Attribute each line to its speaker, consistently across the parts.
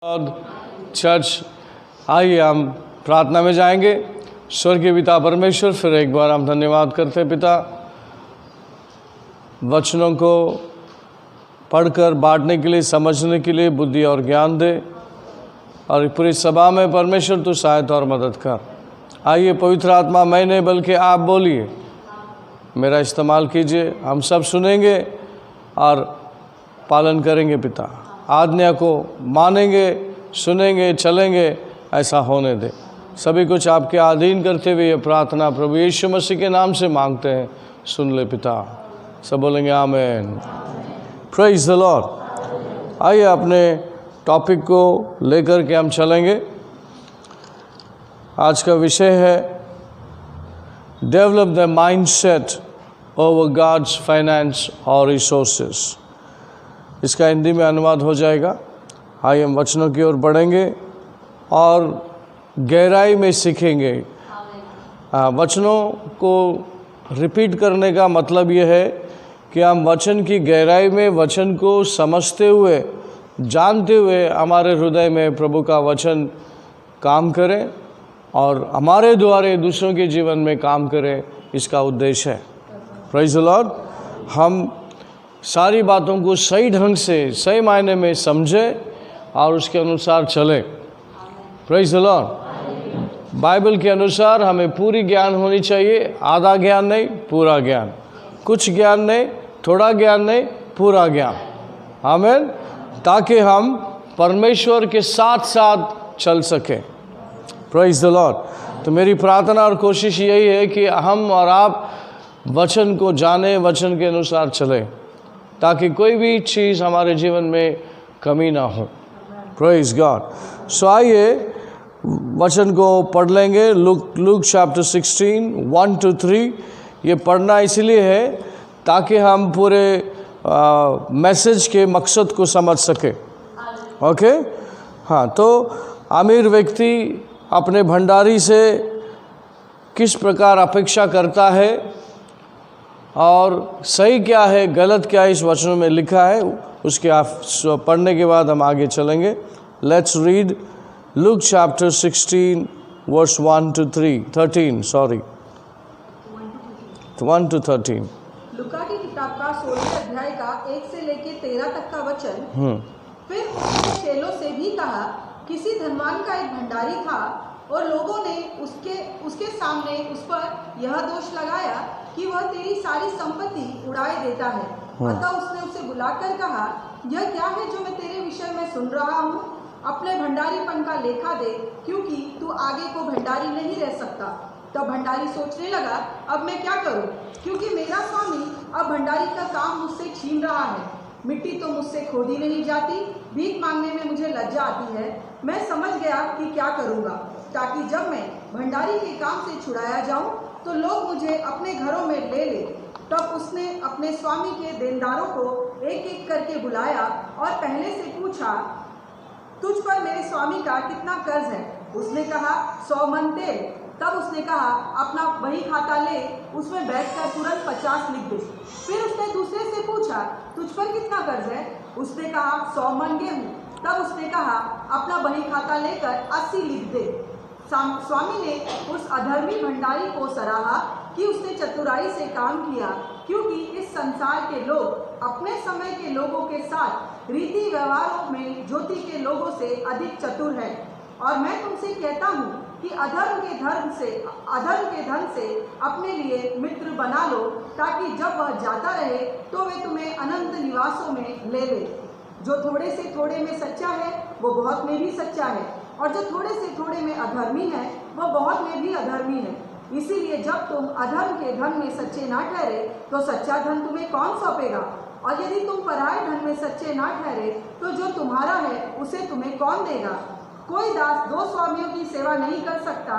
Speaker 1: Church, आइए हम प्रार्थना में जाएंगे। स्वर्गीय पिता परमेश्वर, फिर एक बार हम धन्यवाद करते हैं पिता, वचनों को पढ़कर बांटने के लिए, समझने के लिए बुद्धि और ज्ञान दे, और पूरी सभा में परमेश्वर तू सहायता और मदद कर। आइए पवित्र आत्मा, मैं नहीं बल्कि आप बोलिए, मेरा इस्तेमाल कीजिए। हम सब सुनेंगे और पालन करेंगे पिता, आज्ञा को मानेंगे, सुनेंगे, चलेंगे, ऐसा होने दे। सभी कुछ आपके अधीन करते हुए ये प्रार्थना प्रभु यीशु मसीह के नाम से मांगते हैं, सुन ले पिता। सब बोलेंगे आमीन। Praise the Lord. आइए अपने टॉपिक को लेकर के हम चलेंगे। आज का विषय है develop the mindset over God's finance और रिसोर्सेस। इसका हिंदी में अनुवाद हो जाएगा। आइए हम वचनों की ओर बढ़ेंगे और गहराई में सीखेंगे। वचनों को रिपीट करने का मतलब यह है कि हम वचन की गहराई में वचन को समझते हुए, जानते हुए हमारे हृदय में प्रभु का वचन काम करें और हमारे द्वारा दूसरों के जीवन में काम करें। इसका उद्देश्य है। Praise the Lord. हम सारी बातों को सही ढंग से, सही मायने में समझें और उसके अनुसार चलें। Praise the Lord. बाइबल के अनुसार हमें पूरी ज्ञान होनी चाहिए, आधा ज्ञान नहीं, पूरा ज्ञान। कुछ ज्ञान नहीं, थोड़ा ज्ञान नहीं, पूरा ज्ञान। आमीन। ताकि हम परमेश्वर के साथ साथ चल सकें। Praise the Lord. तो मेरी प्रार्थना और कोशिश यही है कि हम और आप वचन को जानें, वचन के अनुसार चलें, ताकि कोई भी चीज़ हमारे जीवन में कमी ना हो। Praise God. सो आइए वचन को पढ़ लेंगे। Look chapter 16 1-3। ये पढ़ना इसलिए है ताकि हम पूरे मैसेज के मकसद को समझ सके। ओके। हाँ, तो अमीर व्यक्ति अपने भंडारी से किस प्रकार अपेक्षा करता है और सही क्या है, गलत क्या है, इस वचनों में लिखा है। उसके पढ़ने के बाद हम आगे चलेंगे। Let's read Luke chapter 16 verse 1-13 sorry 1-13।
Speaker 2: लूका की किताब का 16 अध्याय का 1 से लेके 13 तक का वचन। फिर उसने चेलों से भी कहा, किसी धनवान का एक भंडारी था और लोगों ने उसके सामने उस पर यह दोष लगाया कि वह तेरी सारी संपत्ति उड़ाए देता है। अतः उसने उसे बुलाकर कहा, यह क्या है जो मैं तेरे विषय में सुन रहा हूँ? अपने भंडारीपन का लेखा दे, क्योंकि तू आगे को भंडारी नहीं रह सकता। तब भंडारी सोचने लगा, अब मैं क्या करूँ, क्योंकि मेरा स्वामी अब भंडारी का काम मुझसे छीन रहा है। मिट्टी तो मुझसे खोदी नहीं जाती, भीख मांगने में मुझे लज्जा आती है। मैं समझ गया कि क्या करूँगा, ताकि जब मैं भंडारी के काम से छुड़ाया जाऊँ तो लोग मुझे अपने घरों में ले ले। तब उसने अपने स्वामी के देनदारों को एक एक करके बुलाया और पहले से पूछा, तुझ पर मेरे स्वामी का कितना कर्ज है? उसने कहा, 100 मन तेल। तब उसने कहा, अपना बही खाता ले, उसमें बैठकर तुरंत 50 लिख दे। फिर उसने दूसरे से पूछा, तुझ पर कितना कर्ज है? उसने कहा, 100 मन गेहूं। तब उसने कहा, अपना बही खाता लेकर 80 लिख दे। स्वामी ने उस अधर्मी भंडारी को सराहा कि उसने चतुराई से काम किया, क्योंकि इस संसार के लोग अपने समय के लोगों के साथ रीति व्यवहारों में ज्योति के लोगों से अधिक चतुर हैं। और मैं तुमसे कहता हूँ कि अधर्म के धन से अपने लिए मित्र बना लो, ताकि जब वह जाता रहे तो वे तुम्हें अनंत निवासों में ले ले। जो थोड़े से थोड़े में सच्चा है वो बहुत में भी सच्चा है, और जो थोड़े से थोड़े में अधर्मी है वह बहुत में भी अधर्मी है। इसीलिए जब तुम अधर्म के धन में सच्चे ना ठहरे तो सच्चा धन तुम्हें कौन सौंपेगा? और यदि तुम पराये धन में सच्चे ना ठहरे तो जो तुम्हारा है उसे तुम्हें कौन देगा? कोई दास 2 स्वामियों की सेवा नहीं कर सकता,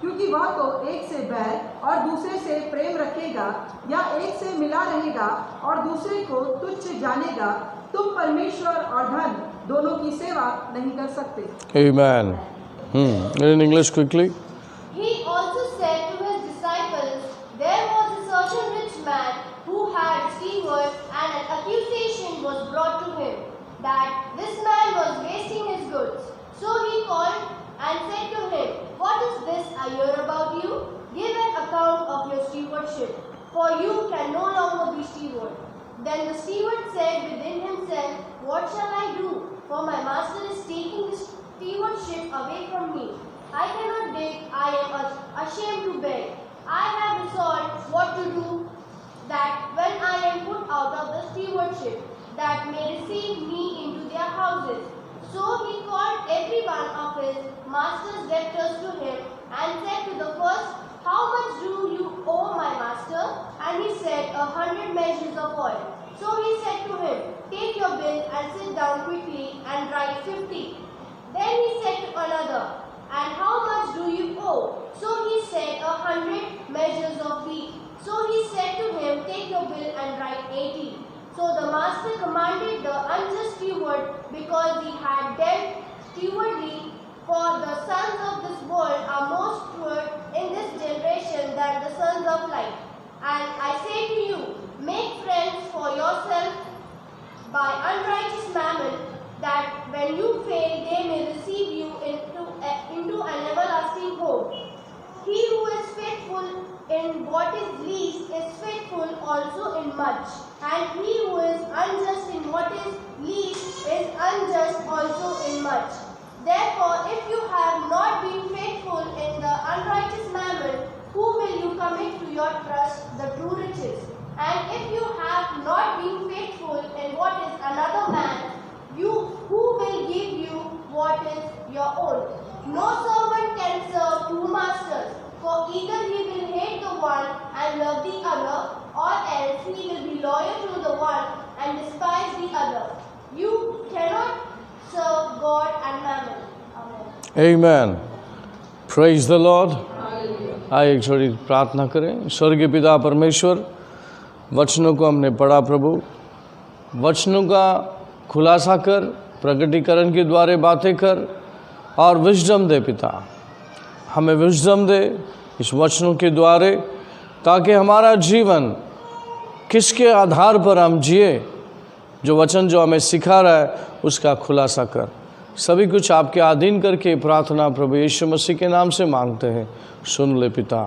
Speaker 2: क्योंकि वह तो एक से बैर और दूसरे से प्रेम रखेगा, या एक से मिला रहेगा और दूसरे को तुच्छ जानेगा। तुम परमेश्वर और धन दोनों की सेवा नहीं कर सकते।
Speaker 1: Amen. In English quickly.
Speaker 3: He also said to his disciples, there was a certain rich man who had steward, and an accusation was brought to him that this man was wasting his goods. for you can no longer be steward. Then the steward said within himself, what shall I do? For my master is taking the stewardship away from me. I cannot dig, I am ashamed to beg. I have resolved what to do, that when I am put out of the stewardship, that may receive me into their houses. So he called every one of his master's debtors to him, and said to the first, how much do you owe my master? And he said, 100 measures of oil. So he said to him, take your bill and sit down quickly and write 50. Then he said to another, and how much do you owe? So he said, 100 measures of wheat. So he said to him, take your bill and write 80. So the master commanded the unjust steward, because he had dealt stewardly. For the sons of this world are more steward in this generation than the sons of light. And I say to you, make friends for yourself by unrighteous mammon, that when you fail, they may receive you into an everlasting home. He who is faithful in what is least is faithful also in much, and he who is unjust in what is least is unjust also in much. Therefore, if you have not been faithful in the unrighteous mammon, who will you commit to your trust the true riches? And if you have not been faithful in what is another man, who will give you what is your own? No servant can serve two masters, for either he will hate the one and love the other, or else he will be loyal to the one and despise the other. You cannot serve God and mammon. Amen.
Speaker 1: Amen. Praise the Lord. आइए एक छोटी प्रार्थना करें। स्वर्गीय पिता परमेश्वर, वचनों को हमने पढ़ा प्रभु, वचनों का खुलासा कर, प्रकटीकरण के द्वारा बातें कर और विजडम दे पिता, हमें विजडम दे इस वचनों के द्वारा, ताकि हमारा जीवन किसके आधार पर हम जिए, जो वचन जो हमें सिखा रहा है उसका खुलासा कर। सभी कुछ आपके अधीन करके प्रार्थना प्रभु यीशु मसीह के नाम से मांगते हैं, सुन ले पिता।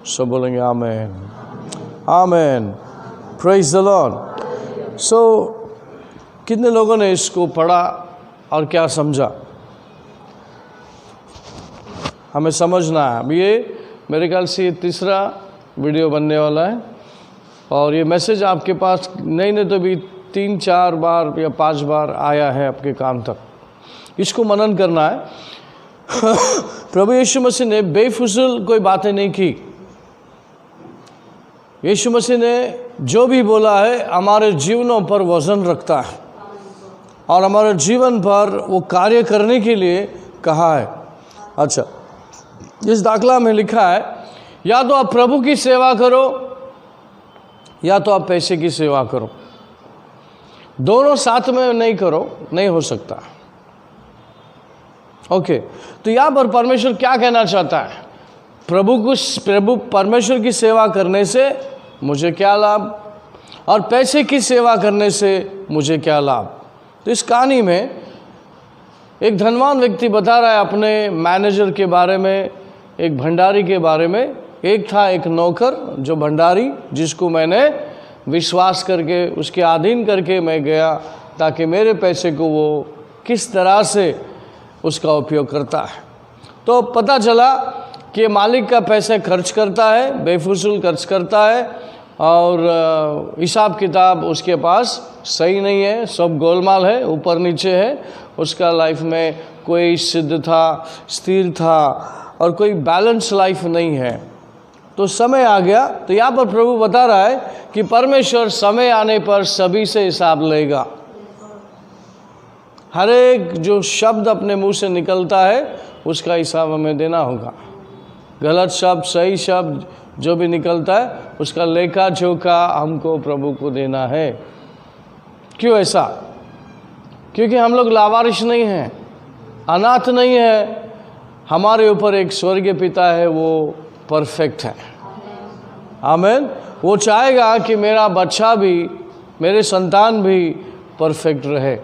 Speaker 1: सब बोलेंगे amen, amen. Praise the Lord. So कितने लोगों ने इसको पढ़ा और क्या समझा? हमें समझना है। अब ये मेरे ख्याल से ये तीसरा वीडियो बनने वाला है, और ये मैसेज आपके पास नहीं तो भी 3-4 बार या 5 बार आया है आपके कान तक। इसको मनन करना है। प्रभु यीशु मसीह ने बेफिजूल कोई बातें नहीं की। यीशु मसीह ने जो भी बोला है हमारे जीवनों पर वजन रखता है और हमारे जीवन पर वो कार्य करने के लिए कहा है। अच्छा, इस दाखला में लिखा है, या तो आप प्रभु की सेवा करो या तो आप पैसे की सेवा करो, दोनों साथ में नहीं करो, नहीं हो सकता। ओके, तो यहाँ पर परमेश्वर क्या कहना चाहता है? प्रभु परमेश्वर की सेवा करने से मुझे क्या लाभ, और पैसे की सेवा करने से मुझे क्या लाभ। तो इस कहानी में एक धनवान व्यक्ति बता रहा है अपने मैनेजर के बारे में, एक भंडारी के बारे में। एक था एक नौकर जो भंडारी, जिसको मैंने विश्वास करके उसके अधीन करके मैं गया, ताकि मेरे पैसे को वो किस तरह से उसका उपयोग करता है। तो पता चला कि मालिक का पैसे खर्च करता है, बेफिजूल खर्च करता है, और हिसाब किताब उसके पास सही नहीं है, सब गोलमाल है, ऊपर नीचे है। उसका लाइफ में कोई सिद्ध था, स्थिर था, और कोई बैलेंस लाइफ नहीं है। तो समय आ गया। तो यहाँ पर प्रभु बता रहा है कि परमेश्वर समय आने पर सभी से हिसाब लेगा। हर एक जो शब्द अपने मुंह से निकलता है उसका हिसाब हमें देना होगा। गलत शब्द, सही शब्द जो भी निकलता है उसका लेखा जोखा हमको प्रभु को देना है। क्यों ऐसा? क्योंकि हम लोग लावारिश नहीं हैं, अनाथ नहीं है। हमारे ऊपर एक स्वर्गीय पिता है, वो परफेक्ट है। आमीन। वो चाहेगा कि मेरा बच्चा भी, मेरे संतान भी परफेक्ट रहे।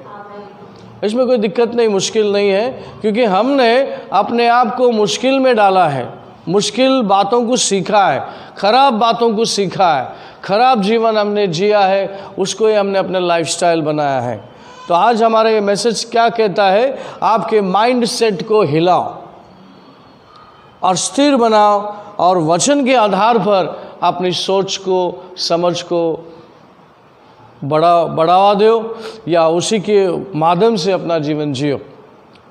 Speaker 1: इसमें कोई दिक्कत नहीं, मुश्किल नहीं है, क्योंकि हमने अपने आप को मुश्किल में डाला है। मुश्किल बातों को सीखा है, खराब बातों को सीखा है, खराब जीवन हमने जिया है, उसको ही हमने अपने लाइफस्टाइल बनाया है। तो आज हमारा ये मैसेज क्या कहता है? आपके माइंड सेट को हिलाओ और स्थिर बनाओ और वचन के आधार पर अपनी सोच को, समझ को बढ़ावा दो या उसी के माध्यम से अपना जीवन जियो।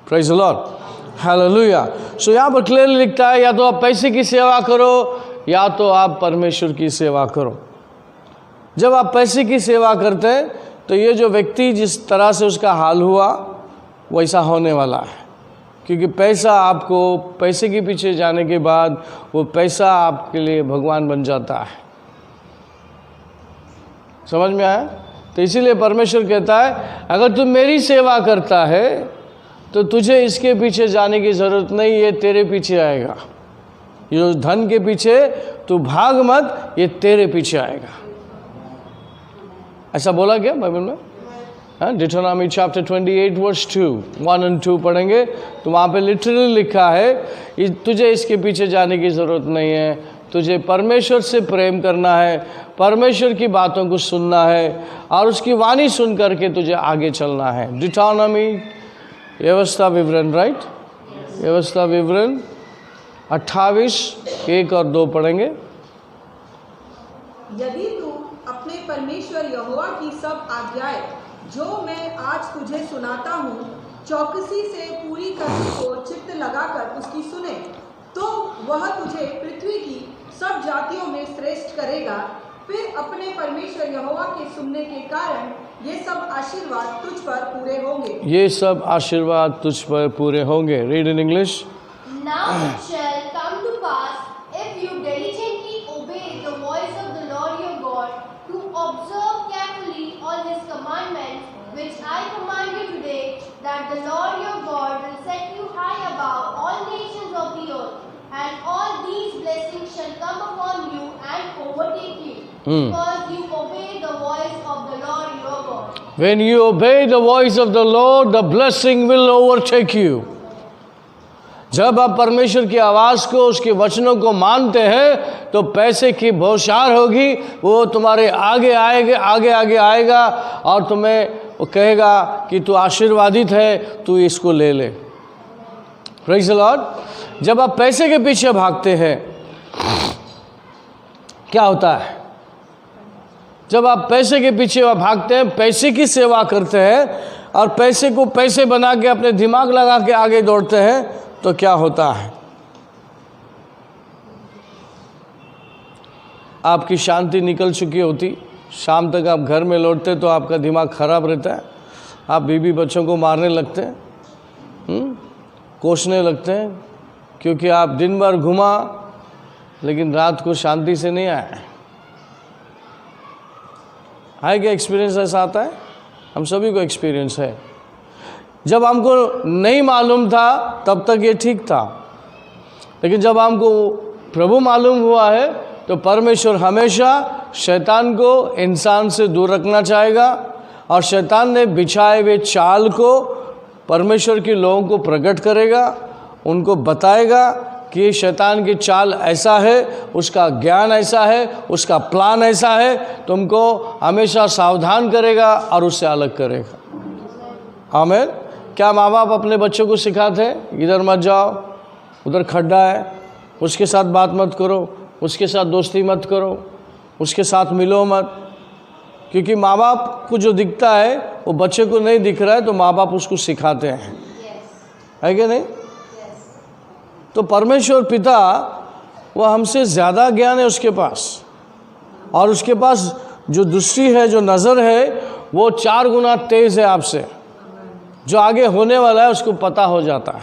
Speaker 1: Praise the Lord, hallelujah. So यहाँ पर क्लियरली लिखता है, या तो आप पैसे की सेवा करो या तो आप परमेश्वर की सेवा करो। जब आप पैसे की सेवा करते हैं तो ये जो व्यक्ति जिस तरह से उसका हाल हुआ वैसा होने वाला है, क्योंकि पैसा आपको, पैसे के पीछे जाने के बाद वो पैसा आपके लिए भगवान बन जाता है। समझ में आया? तो इसीलिए परमेश्वर कहता है अगर तू मेरी सेवा करता है तो तुझे इसके पीछे जाने की ज़रूरत नहीं, ये तेरे पीछे आएगा। ये धन के पीछे तू भाग मत, ये तेरे पीछे आएगा। ऐसा बोला क्या बाइबल में? हाँ, डिटरोनॉमी चैप्टर 28 वर्स 1 और 2 पढ़ेंगे तो वहाँ पे लिटरली लिखा है तुझे इसके पीछे जाने की ज़रूरत नहीं है, तुझे परमेश्वर से प्रेम करना है, परमेश्वर की बातों को सुनना है और उसकी वाणी सुन करके तुझे आगे चलना है। डिटरोनॉमी व्यवस्था विवरण, राइट, व्यवस्था विवरण 28 1 और 2 पढ़ेंगे।
Speaker 2: यदि तू अपने परमेश्वर यहोवा की सब आज्ञाएं जो मैं आज तुझे सुनाता हूँ चौकसी से पूरी करने को चित्त लगाकर उसकी सुने, तो वह तुझे पृथ्वी की सब जातियों में श्रेष्ठ करेगा। फिर अपने परमेश्वर यहोवा के सुनने के कारण ये सब आशीर्वाद तुझ पर पूरे होंगे।
Speaker 1: ये सब आशीर्वाद तुझ पर पूरे होंगे। Read in English.
Speaker 3: Now it shall come to pass, if you diligently obey the voice of the Lord your God, to observe carefully all his commandments, which I command you today, that the Lord your God will set you high above all nations of the earth, and all these blessings shall come upon you and overtake you, because you obey the voice of the Lord your God.
Speaker 1: When you obey the voice of the Lord, the blessing will overtake you. जब आप परमेश्वर की आवाज़ को, उसके वचनों को मानते हैं तो पैसे की बौछार होगी, वो तुम्हारे आगे आएगा, आगे आएगा और तुम्हें वो कहेगा कि तू आशीर्वादित है, तू इसको ले ले। Praise the Lord. जब आप पैसे के पीछे भागते हैं क्या होता है? जब आप पैसे के पीछे भागते हैं, पैसे की सेवा करते हैं और पैसे को पैसे बना के अपने दिमाग लगा के आगे दौड़ते हैं तो क्या होता है? आपकी शांति निकल चुकी होती, शाम तक आप घर में लौटते तो आपका दिमाग खराब रहता है, आप बीवी बच्चों को मारने लगते हैं, कोसने लगते हैं, क्योंकि आप दिन भर घुमा लेकिन रात को शांति से नहीं आए। है क्या एक्सपीरियंस ऐसा आता है? हम सभी को एक्सपीरियंस है। जब हमको नहीं मालूम था तब तक ये ठीक था, लेकिन जब हमको प्रभु मालूम हुआ है तो परमेश्वर हमेशा शैतान को इंसान से दूर रखना चाहेगा और शैतान ने बिछाए हुए चाल को परमेश्वर के लोगों को प्रकट करेगा, उनको बताएगा कि शैतान की चाल ऐसा है, उसका ज्ञान ऐसा है, उसका प्लान ऐसा है, तुमको हमेशा सावधान करेगा और उससे अलग करेगा। आमीन। क्या माँ बाप अपने बच्चों को सिखाते हैं इधर मत जाओ, उधर खड्डा है, उसके साथ बात मत करो, उसके साथ दोस्ती मत करो, उसके साथ मिलो मत, क्योंकि माँ बाप को जो दिखता है वो बच्चे को नहीं दिख रहा है तो माँ बाप उसको सिखाते हैं। है कि नहीं? तो परमेश्वर पिता वो हमसे ज़्यादा ज्ञान है उसके पास, और उसके पास जो दृष्टि है, जो नज़र है, वो 4 गुना तेज़ है आपसे। जो आगे होने वाला है उसको पता हो जाता है।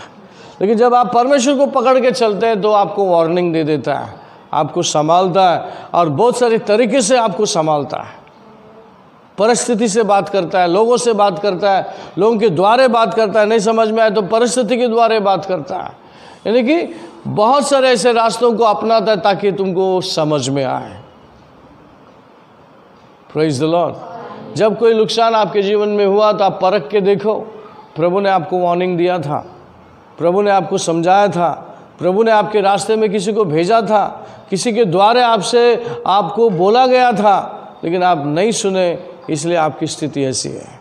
Speaker 1: लेकिन जब आप परमेश्वर को पकड़ के चलते हैं तो आपको वार्निंग दे देता है, आपको संभालता है और बहुत सारे तरीके से आपको संभालता है। परिस्थिति से बात करता है, लोगों से बात करता है, लोगों के द्वारे बात करता है, नहीं समझ में आए तो परिस्थिति के द्वारे बात करता है। यानी कि बहुत सारे ऐसे रास्तों को अपनाता है ताकि तुमको समझ में आए। Praise the Lord. जब कोई नुकसान आपके जीवन में हुआ तो आप परख के देखो, प्रभु ने आपको वार्निंग दिया था, प्रभु ने आपको समझाया था, प्रभु ने आपके रास्ते में किसी को भेजा था, किसी के द्वारा आपको बोला गया था, लेकिन आप नहीं सुने, इसलिए आपकी स्थिति ऐसी है।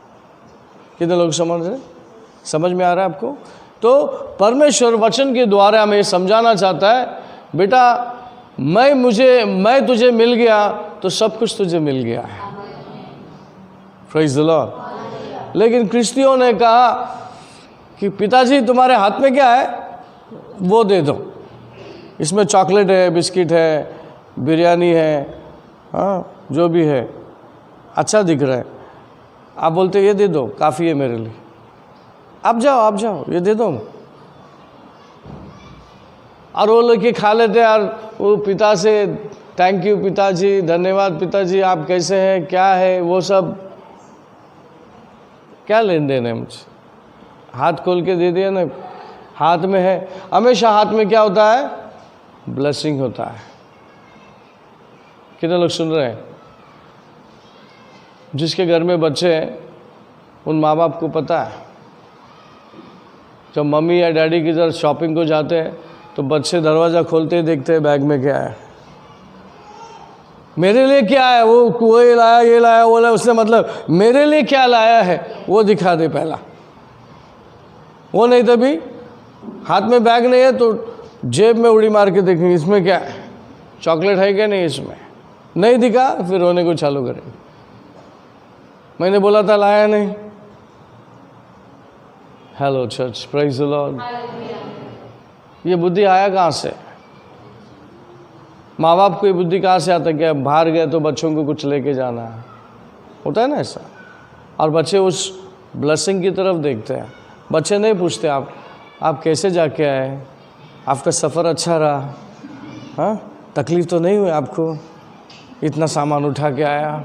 Speaker 1: कितने लोग समझ में आ रहा है आपको? तो परमेश्वर वचन के द्वारा हमें समझाना चाहता है, बेटा मैं तुझे मिल गया तो सब कुछ तुझे मिल गया है। Praise the Lord. लेकिन क्रिस्तियों ने कहा कि पिताजी तुम्हारे हाथ में क्या है, वो दे दो, इसमें चॉकलेट है, बिस्किट है, बिरयानी है, हाँ जो भी है अच्छा दिख रहा है। आप बोलते ये दे दो, काफ़ी है मेरे लिए, आप जाओ ये दे दो, और वो लेके खा लेते यार। वो पिता से थैंक यू पिताजी, धन्यवाद पिताजी, आप कैसे हैं, क्या है, वो सब क्या लेन देन है मुझे, हाथ खोल के दे दिया ना, हाथ में है। हमेशा हाथ में क्या होता है, ब्लेसिंग होता है। कितने लोग सुन रहे हैं? जिसके घर में बच्चे हैं उन माँ बाप को पता है, जब मम्मी या डैडी की तरफ शॉपिंग को जाते हैं तो बच्चे दरवाज़ा खोलते ही देखते हैं बैग में क्या है, मेरे लिए क्या है, वो ये लाया ये लाया वो लाया, उसने मतलब मेरे लिए क्या लाया है वो दिखा दे पहला। वो नहीं तभी हाथ में बैग नहीं है तो जेब में उड़ी मार के देखेंगे इसमें क्या है, चॉकलेट है क्या नहीं, इसमें नहीं दिखा फिर रोने को चालू करेंगे, मैंने बोला था लाया नहीं। Hello church, praise the Lord. ये बुद्धि आया कहाँ से? माँ बाप को ये बुद्धि कहाँ से आता है कि बाहर गए तो बच्चों को कुछ लेके जाना है, होता है ना ऐसा, और बच्चे उस ब्लेसिंग की तरफ देखते हैं। बच्चे नहीं पूछते आप कैसे जाके आए, आपका सफ़र अच्छा रहा, हाँ तकलीफ़ तो नहीं हुई आपको, इतना सामान उठा के आया,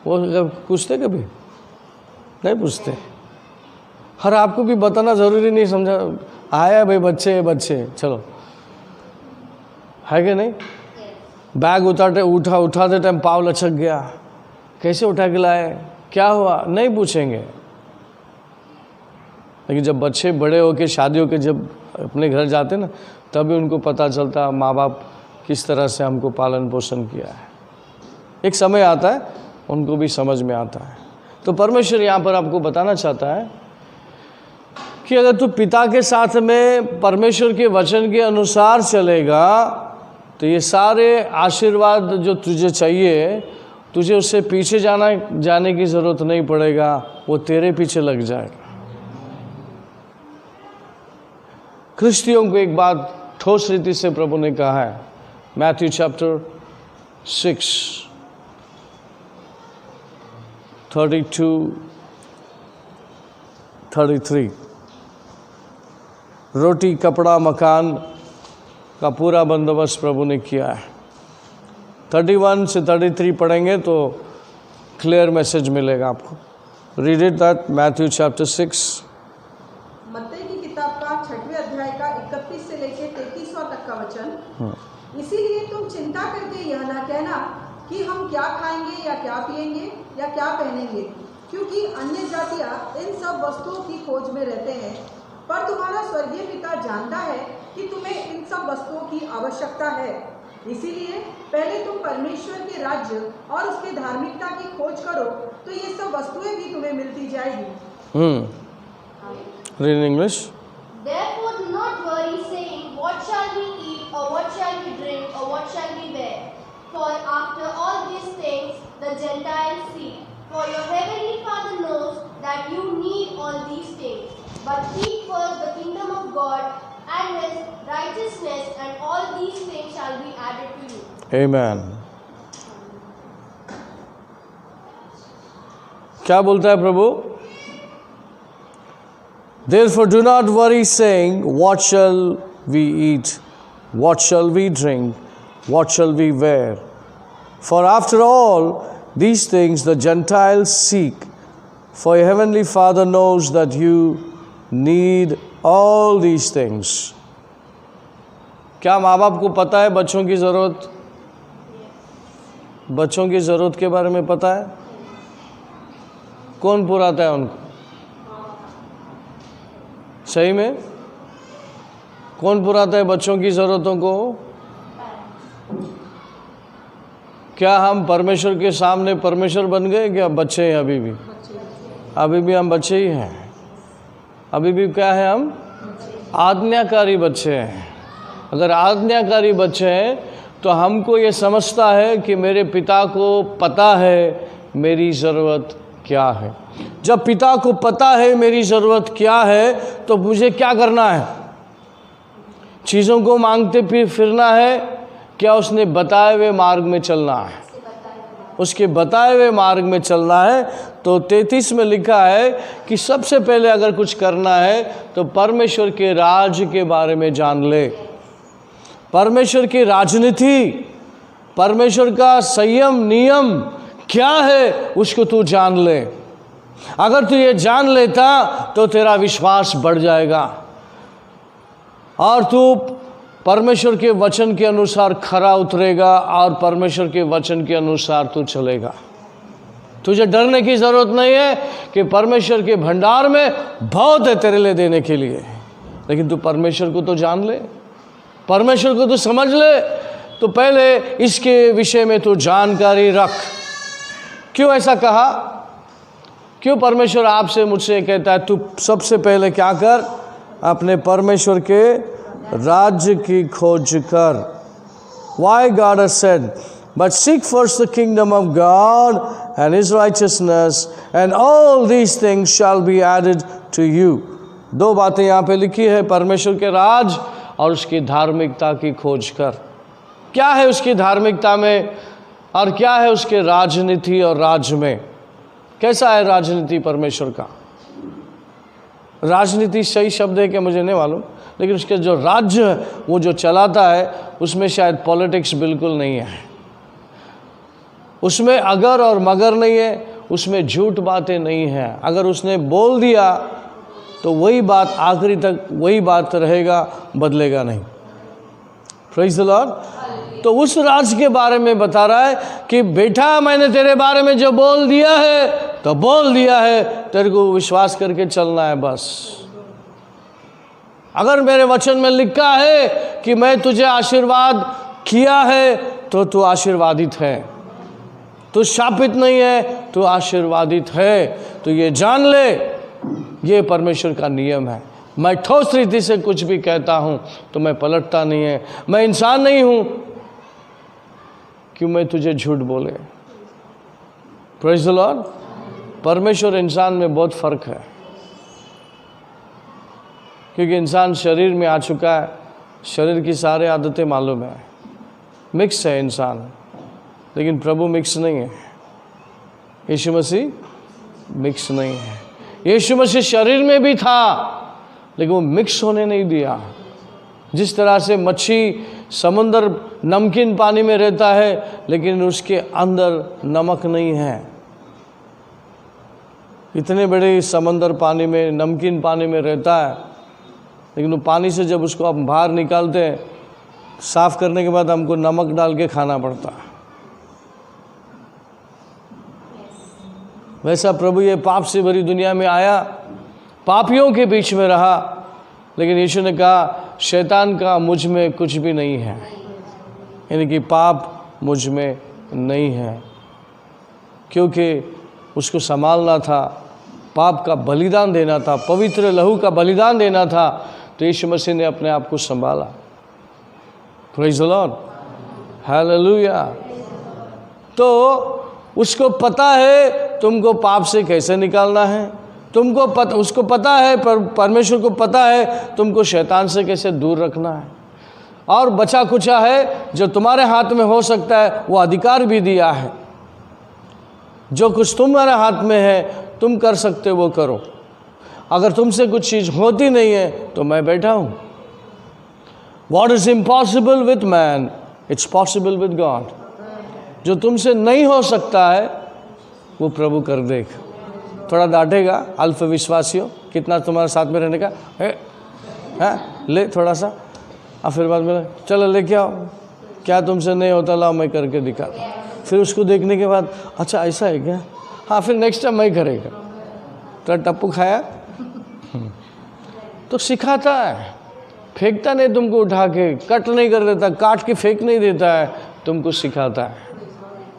Speaker 1: वो पूछते कभी नहीं पूछते। हर आपको भी बताना ज़रूरी नहीं, समझा आया भाई बच्चे चलो, है कि नहीं? बैग उठाते टाइम पाँव लचक गया, कैसे उठा के लाए, क्या हुआ, नहीं पूछेंगे। लेकिन जब बच्चे बड़े होके शादी होके जब अपने घर जाते ना, तभी उनको पता चलता माँ बाप किस तरह से हमको पालन पोषण किया है। एक समय आता है उनको भी समझ में आता है। तो परमेश्वर यहाँ पर आपको बताना चाहता है कि अगर तू पिता के साथ में परमेश्वर के वचन के अनुसार चलेगा तो ये सारे आशीर्वाद जो तुझे चाहिए, तुझे उससे पीछे जाने की ज़रूरत नहीं पड़ेगा, वो तेरे पीछे लग जाएगा। क्रिस्टियों को एक बात ठोस रीति से प्रभु ने कहा है, मैथ्यू चैप्टर 6 32-33, रोटी कपड़ा मकान का पूरा बंदोबस्त प्रभु ने किया है। 31 से 33 पढ़ेंगे तो क्लियर मैसेज मिलेगा आपको। Read it that, Matthew chapter 6।
Speaker 2: मत्ती की किताब का 6वें अध्याय का 31 से लेकर 33वां तक का वचन। इसीलिए तुम चिंता करके यह ना कहना कि हम क्या खाएंगे या क्या पिएंगे या क्या पहनेंगे, क्योंकि अन्य जातियां इन सब वस्तुओं की खोज में रहते हैं। पर तुम्हारा स्वर्गीय पिता जानता है कि तुम्हें इन सब वस्तुओं की आवश्यकता है। इसीलिए पहले तुम परमेश्वर के राज्य और उसके धार्मिकता की खोज करो, तो ये सब वस्तुएं भी तुम्हें मिलती जाएगी।
Speaker 1: Read in English.
Speaker 3: Therefore do not worry, saying, what shall we eat, or what shall we drink, or what shall we wear? For after all these things the Gentiles seek. For your heavenly Father knows that you need all these things. But seek first the kingdom of God and His righteousness, and all these things shall be added to you.
Speaker 1: Amen. क्या बोलता है प्रभु? Therefore do not worry, saying, what shall we eat, what shall we drink, what shall we wear? For after all these things the Gentiles seek. For your heavenly Father knows that you need all these things. क्या माँ बाप को पता है बच्चों की ज़रूरत? बच्चों की ज़रूरत के बारे में पता है? कौन पुराता है उनको? सही में कौन पुराता है बच्चों की ज़रूरतों को? क्या हम परमेश्वर के सामने परमेश्वर बन गए? क्या बच्चे हैं अभी भी? अभी भी हम बच्चे ही हैं। अभी भी क्या है? हम आज्ञाकारी बच्चे हैं। अगर आज्ञाकारी बच्चे हैं तो हमको ये समझता है कि मेरे पिता को पता है मेरी ज़रूरत क्या है। जब पिता को पता है मेरी ज़रूरत क्या है तो मुझे क्या करना है? चीज़ों को मांगते फिरना है? क्या उसने बताए हुए मार्ग में चलना है? उसके बताए हुए मार्ग में चलना है। तो 33 में लिखा है कि सबसे पहले अगर कुछ करना है तो परमेश्वर के राज के बारे में जान ले। परमेश्वर की राजनीति, परमेश्वर का संयम नियम क्या है उसको तू जान ले। अगर तू ये जान लेता तो तेरा विश्वास बढ़ जाएगा और तू परमेश्वर के वचन के अनुसार खरा उतरेगा और परमेश्वर के वचन के अनुसार तू चलेगा। तुझे डरने की ज़रूरत नहीं है कि परमेश्वर के भंडार में बहुत है तेरे लिए देने के लिए, लेकिन तू परमेश्वर को तो जान ले, परमेश्वर को तो समझ ले। तो पहले इसके विषय में तू जानकारी रख। क्यों ऐसा कहा? क्यों परमेश्वर आपसे मुझसे कहता है तू सबसे पहले क्या कर? अपने परमेश्वर के राज्य की खोज कर। Why God has said, but seek first the kingdom of God and His righteousness, and all these things shall be added to you. दो बातें यहाँ पे लिखी है, परमेश्वर के राज और उसकी धार्मिकता की खोज कर। क्या है उसकी धार्मिकता में और क्या है उसके राजनीति और राज में? कैसा है राजनीति परमेश्वर का? राजनीति सही शब्द है क्या मुझे नहीं मालूम, लेकिन उसके जो राज्य है वो जो चलाता है उसमें शायद पॉलिटिक्स बिल्कुल नहीं है, उसमें अगर और मगर नहीं है, उसमें झूठ बातें नहीं हैं। अगर उसने बोल दिया तो वही बात आखिरी तक वही बात रहेगा, बदलेगा नहीं। Praise the Lord. तो उस राज के बारे में बता रहा है कि बेटा मैंने तेरे बारे में जो बोल दिया है तो बोल दिया है, तेरे को विश्वास करके चलना है बस। अगर मेरे वचन में लिखा है कि मैं तुझे आशीर्वाद किया है तो तू आशीर्वादित है, तू शापित नहीं है, तू आशीर्वादित है। तो ये जान ले, ये परमेश्वर का नियम है। मैं ठोस रीति से कुछ भी कहता हूँ तो मैं पलटता नहीं है। मैं इंसान नहीं हूँ क्यों मैं तुझे झूठ बोले। Praise the Lord. परमेश्वर इंसान में बहुत फ़र्क है, क्योंकि इंसान शरीर में आ चुका है, शरीर की सारे आदतें मालूम है, मिक्स है इंसान। लेकिन प्रभु मिक्स नहीं है, यीशु मसीह मिक्स नहीं है। यीशु मसीह शरीर में भी था लेकिन वो मिक्स होने नहीं दिया। जिस तरह से मच्छी समुंदर नमकीन पानी में रहता है लेकिन उसके अंदर नमक नहीं है, इतने बड़े समंदर पानी में नमकीन पानी में रहता है, लेकिन वो पानी से जब उसको हम बाहर निकालते हैं, साफ़ करने के बाद हमको नमक डाल के खाना पड़ता है। वैसा प्रभु ये पाप से भरी दुनिया में आया, पापियों के बीच में रहा, लेकिन यीशु ने कहा शैतान का मुझ में कुछ भी नहीं है, यानी कि पाप मुझ में नहीं है, क्योंकि उसको संभालना था, पाप का बलिदान देना था, पवित्र लहू का बलिदान देना था। तो यीशु मसीह ने अपने आप को संभाला। Praise the Lord, hallelujah. तो उसको पता है तुमको पाप से कैसे निकालना है, तुमको उसको पता है, परमेश्वर को पता है तुमको शैतान से कैसे दूर रखना है, और बचा कुचा है जो तुम्हारे हाथ में हो सकता है वो अधिकार भी दिया है। जो कुछ तुम्हारे हाथ में है तुम कर सकते हो वो करो। अगर तुमसे कुछ चीज़ होती नहीं है तो मैं बैठा हूँ। What is impossible with man, it's possible with God। जो तुमसे नहीं हो सकता है वो प्रभु कर देगा। थोड़ा डांटेगा अल्प विश्वासियों, कितना तुम्हारे साथ में रहने का है, ले थोड़ा सा, और फिर बाद में चलो लेके आओ, क्या तुमसे नहीं होता, लाओ मैं करके दिखा। फिर उसको देखने के बाद अच्छा ऐसा है क्या, हाँ फिर नेक्स्ट टाइम मैं करेगा। तो टप्पू खाया तो सिखाता है। फेंकता नहीं तुमको उठा के, कट नहीं कर देता, काट के फेंक नहीं देता है, तुमको सिखाता है।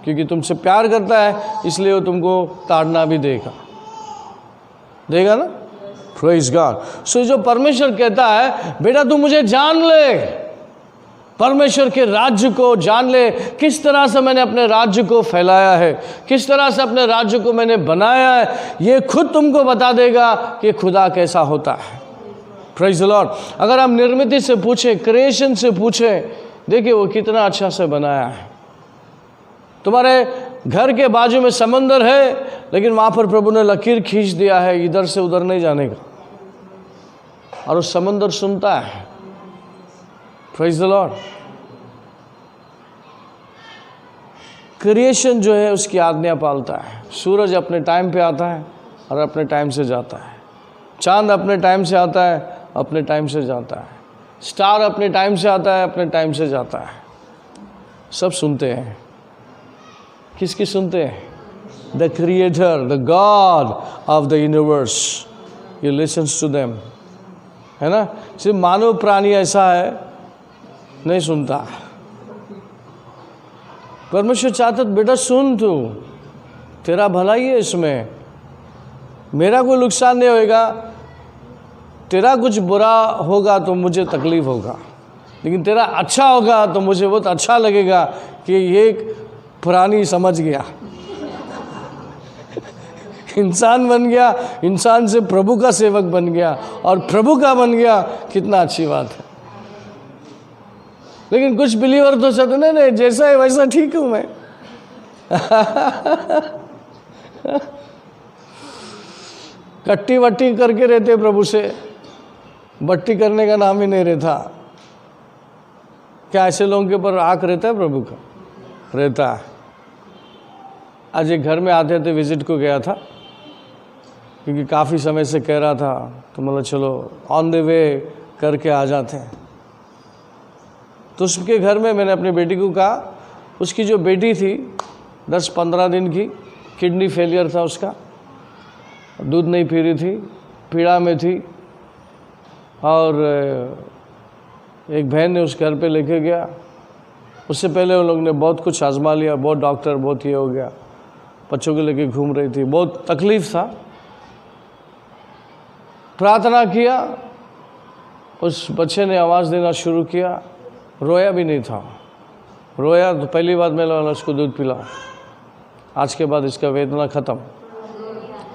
Speaker 1: क्योंकि तुमसे प्यार करता है इसलिए वो तुमको ताड़ना भी देगा ना। Praise God. सो जो परमेश्वर कहता है बेटा तू मुझे जान ले, परमेश्वर के राज्य को जान ले, किस तरह से मैंने अपने राज्य को फैलाया है, किस तरह से अपने राज्य को मैंने बनाया है, ये खुद तुमको बता देगा कि खुदा कैसा होता है। Praise the Lord. अगर हम निर्मिति से पूछें, क्रिएशन से पूछें, देखिए वो कितना अच्छा से बनाया है। तुम्हारे घर के बाजू में समंदर है, लेकिन वहाँ पर प्रभु ने लकीर खींच दिया है इधर से उधर नहीं जाने का, और उस समंदर सुनता है। Praise the Lord. क्रिएशन जो है उसकी आज्ञा पालता है। सूरज अपने टाइम पे आता है और अपने टाइम से जाता है, चांद अपने टाइम से आता है, अपने टाइम से जाता है, स्टार अपने टाइम से आता है, अपने टाइम से जाता है। सब सुनते हैं। किसकी सुनते हैं? The creator, the God of the universe, he listens to them, है ना। सिर्फ मानव प्राणी ऐसा है नहीं सुनता। परमेश्वर चाहता बेटा सुन, तू तेरा भला ही है इसमें, मेरा कोई नुकसान नहीं होएगा, तेरा कुछ बुरा होगा तो मुझे तकलीफ होगा, लेकिन तेरा अच्छा होगा तो मुझे बहुत अच्छा लगेगा कि ये प्राणी समझ गया, इंसान बन गया, इंसान से प्रभु का सेवक बन गया और प्रभु का बन गया। कितना अच्छी बात है। लेकिन कुछ बिलीवर तो कहते नहीं जैसा है वैसा ठीक हूं मैं। कट्टी वट्टी करके रहते प्रभु से, बट्टी करने का नाम ही नहीं रहता। क्या ऐसे लोगों के ऊपर आँख रहता है? प्रभु का रहता है। आज एक घर में आते थे, विजिट को गया था, क्योंकि काफ़ी समय से कह रहा था, तो मतलब चलो ऑन द वे करके आ जाते हैं। तो उसके घर में मैंने अपनी बेटी को कहा, उसकी जो बेटी थी 10-15 दिन की, किडनी फेलियर था उसका, दूध नहीं पी रही थी, पीड़ा में थी, और एक बहन ने उस घर पे लेके गया। उससे पहले उन लोग ने बहुत कुछ आजमा लिया, बहुत डॉक्टर, बहुत ये हो गया, बच्चों को लेके घूम रही थी, बहुत तकलीफ था। प्रार्थना किया, उस बच्चे ने आवाज़ देना शुरू किया, रोया भी नहीं था। रोया तो पहली बार मैंने उसको दूध पिला, आज के बाद इसका वेदना ख़त्म।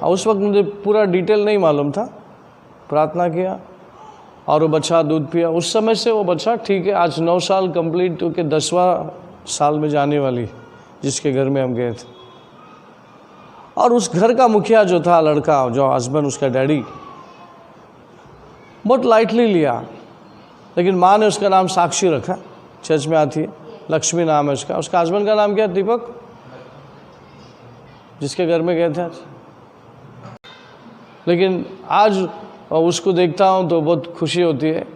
Speaker 1: और उस वक्त मुझे पूरा डिटेल नहीं मालूम था। प्रार्थना किया और वो बच्चा दूध पिया। उस समय से वो बच्चा ठीक है, आज 9 साल कंप्लीट होकर 10वां साल में जाने वाली, जिसके घर में हम गए थे। और उस घर का मुखिया जो था, लड़का जो हस्बैंड, उसका डैडी, बहुत लाइटली लिया, लेकिन माँ ने उसका नाम साक्षी रखा, चर्च में आती है, लक्ष्मी नाम है उसका। उसका हस्बैंड का नाम क्या है? दीपक, जिसके घर में गए थे आज। लेकिन आज उसको देखता हूँ तो बहुत खुशी होती है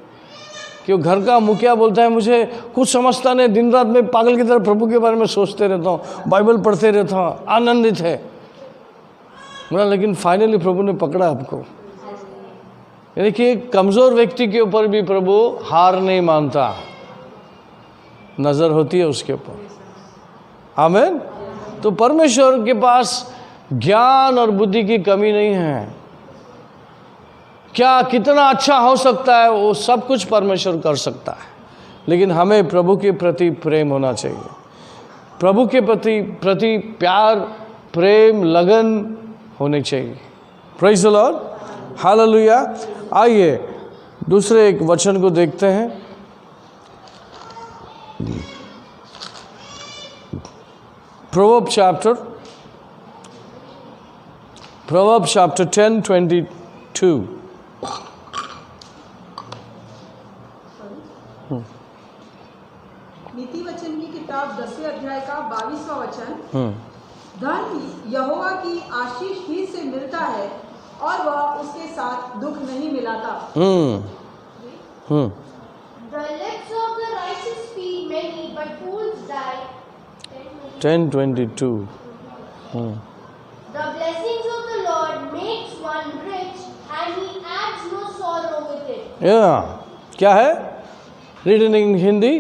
Speaker 1: कि वो घर का मुखिया बोलता है मुझे कुछ समझता नहीं, दिन रात में पागल की तरह प्रभु के बारे में सोचते रहता हूँ, बाइबल पढ़ते रहता हूँ, आनंदित है बोला। लेकिन फाइनली प्रभु ने पकड़ा आपको। यानी कि एक कमज़ोर व्यक्ति के ऊपर भी प्रभु हार नहीं मानता, नज़र होती है उसके ऊपर। आमीन। तो परमेश्वर के पास ज्ञान और बुद्धि की कमी नहीं है। क्या कितना अच्छा हो सकता है, वो सब कुछ परमेश्वर कर सकता है, लेकिन हमें प्रभु के प्रति प्रेम होना चाहिए, प्रभु के प्रति प्यार, प्रेम, लगन होनी चाहिए। Praise the Lord, hallelujah. आइए दूसरे एक वचन को देखते हैं। Proverb chapter 10:22।
Speaker 2: नीति वचन की किताब 10वें अध्याय का 22वां वचन। धन यहोवा की आशीष ही से मिलता है और वह उसके साथ दुख नहीं मिलाता।
Speaker 3: The lips of the righteous speak many, but fools die.
Speaker 1: 10:22।
Speaker 3: The blessings of the Lord makes one rich, and he adds no sorrow with it.
Speaker 1: Yeah, क्या है? Read in Hindi.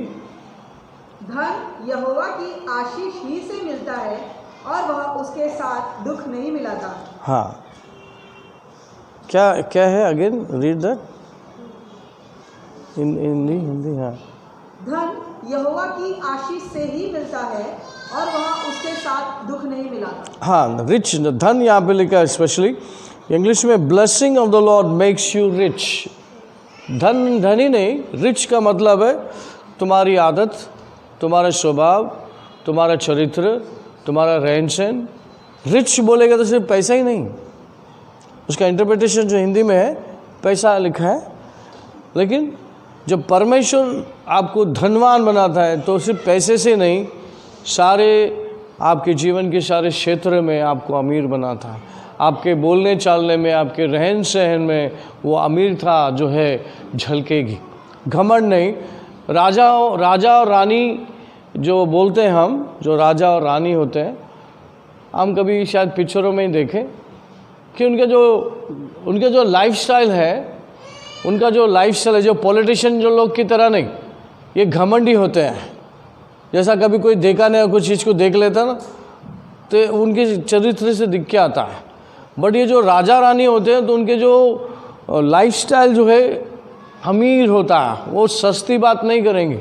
Speaker 2: धन यहोवा की आशीष ही से मिलता है और वह उसके साथ दुख नहीं मिलाता।
Speaker 1: हाँ, क्या क्या है? Again read that in Hindi. हाँ,
Speaker 2: धन यहोवा की आशीष से ही मिलता है और वह उसके साथ दुख नहीं मिलाता।
Speaker 1: हाँ, रिच, धन यहाँ पे लिखा है स्पेशली इंग्लिश में, blessing of the Lord makes you rich. धन धनी नहीं, रिच का मतलब है तुम्हारी आदत, तुम्हारा स्वभाव, तुम्हारा चरित्र, तुम्हारा रहन सहन। रिच बोलेगा तो सिर्फ पैसा ही नहीं, उसका इंटरप्रिटेशन जो हिंदी में है पैसा लिखा है, लेकिन जब परमेश्वर आपको धनवान बनाता है तो सिर्फ पैसे से नहीं, सारे आपके जीवन के सारे क्षेत्र में आपको अमीर बनाता है। आपके बोलने चालने में, आपके रहन सहन में वो अमीर था जो है झलकेगी। घमंड नहीं। राजा और रानी जो बोलते हैं हम, जो राजा और रानी होते हैं, हम कभी शायद पिक्चरों में ही देखें कि उनके जो लाइफस्टाइल है, उनका जो लाइफस्टाइल है, जो पॉलिटिशियन जो लोग की तरह नहीं, ये घमंडी होते हैं। जैसा कभी कोई देखा नहीं, कुछ चीज़ को देख लेता ना, तो उनके चरित्र से दिख के आता है। बट ये जो राजा रानी होते हैं तो उनके जो लाइफस्टाइल जो है अमीर होता है, वो सस्ती बात नहीं करेंगे,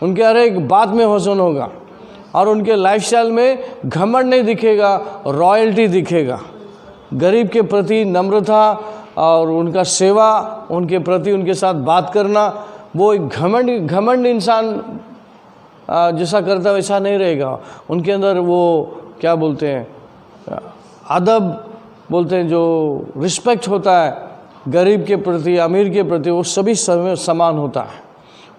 Speaker 1: उनके हर एक बात में हुस्न होगा और उनके लाइफस्टाइल में घमंड नहीं दिखेगा, रॉयल्टी दिखेगा। गरीब के प्रति नम्रता और उनका सेवा, उनके प्रति उनके साथ बात करना, वो एक घमंड इंसान जैसा करता वैसा नहीं रहेगा। उनके अंदर वो क्या बोलते हैं, अदब बोलते हैं, जो रिस्पेक्ट होता है गरीब के प्रति, अमीर के प्रति, वो सभी समान होता है।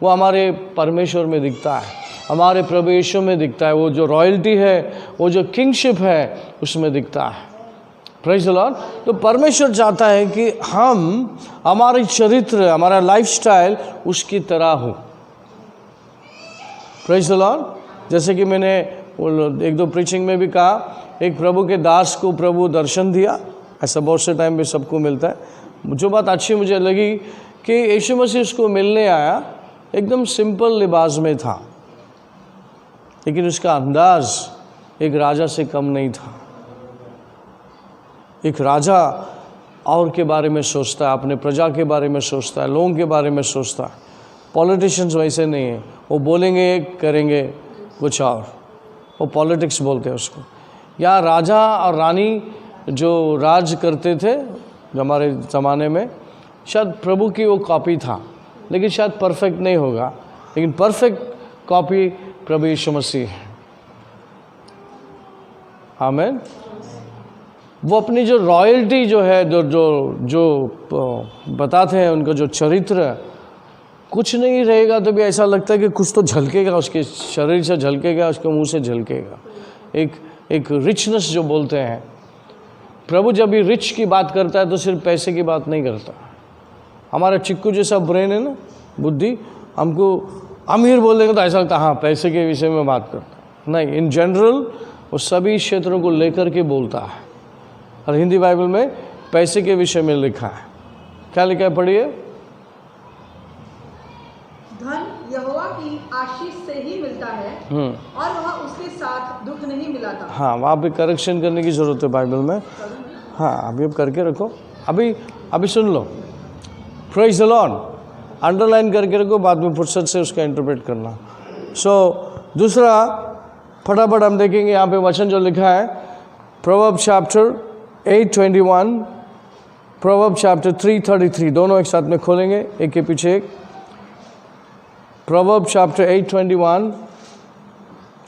Speaker 1: वो हमारे परमेश्वर में दिखता है, हमारे प्रभु यीशु में दिखता है। वो जो रॉयल्टी है, वो जो किंगशिप है, उसमें दिखता है। Praise the Lord. तो परमेश्वर चाहता है कि हम, हमारी चरित्र, हमारा लाइफस्टाइल उसकी तरह हो। Praise the Lord. जैसे कि मैंने एक दो प्रीचिंग में भी कहा, एक प्रभु के दास को प्रभु दर्शन दिया, ऐसा बहुत से टाइम में सबको मिलता है। जो बात अच्छी मुझे लगी कि यीशु मसीह उसको मिलने आया, एकदम सिंपल लिबास में था, लेकिन उसका अंदाज एक राजा से कम नहीं था। एक राजा और के बारे में सोचता है, अपने प्रजा के बारे में सोचता है, लोगों के बारे में सोचता है। पॉलिटिशियंस वैसे नहीं है, वो बोलेंगे एक, करेंगे कुछ और, वो पॉलिटिक्स बोलते हैं उसको। या राजा और रानी जो राज करते थे हमारे ज़माने में, शायद प्रभु की वो कॉपी था, लेकिन शायद परफेक्ट नहीं होगा, लेकिन परफेक्ट कॉपी प्रभु यीशु मसीह है। आमीन। वो अपनी जो रॉयल्टी जो है, जो बताते हैं, उनका जो चरित्र, कुछ नहीं रहेगा तो भी ऐसा लगता है कि कुछ तो झलकेगा, उसके शरीर से झलकेगा, उसके मुंह से झलकेगा। एक रिचनेस जो बोलते हैं। प्रभु जब भी रिच की बात करता है तो सिर्फ पैसे की बात नहीं करता। हमारा चिक्कू जैसा ब्रेन है ना, बुद्धि, हमको अमीर बोलेगा तो ऐसा लगता है हाँ पैसे के विषय में बात करता। नहीं, इन जनरल वो सभी क्षेत्रों को लेकर के बोलता है। और हिंदी बाइबल में पैसे के विषय में लिखा है। क्या लिखा है, पढ़िए।
Speaker 2: धन यहोवा की आशीष से ही मिलता है और वह उसके साथ दुख नहीं मिलाता।
Speaker 1: हाँ, वहाँ पे करेक्शन करने की ज़रूरत है बाइबल में। हाँ, अभी अब करके रखो, अभी सुन लो। Praise the Lord. अंडरलाइन करके रखो, बाद में फुर्सत से उसका इंटरप्रेट करना। दूसरा फटाफट हम देखेंगे यहाँ पे वचन जो लिखा है, प्रोवर्ब चैप्टर 8:21, प्रोवर्ब चैप्टर 3:33, दोनों एक साथ में खोलेंगे, एक के पीछे एक। Proverb chapter 8:21,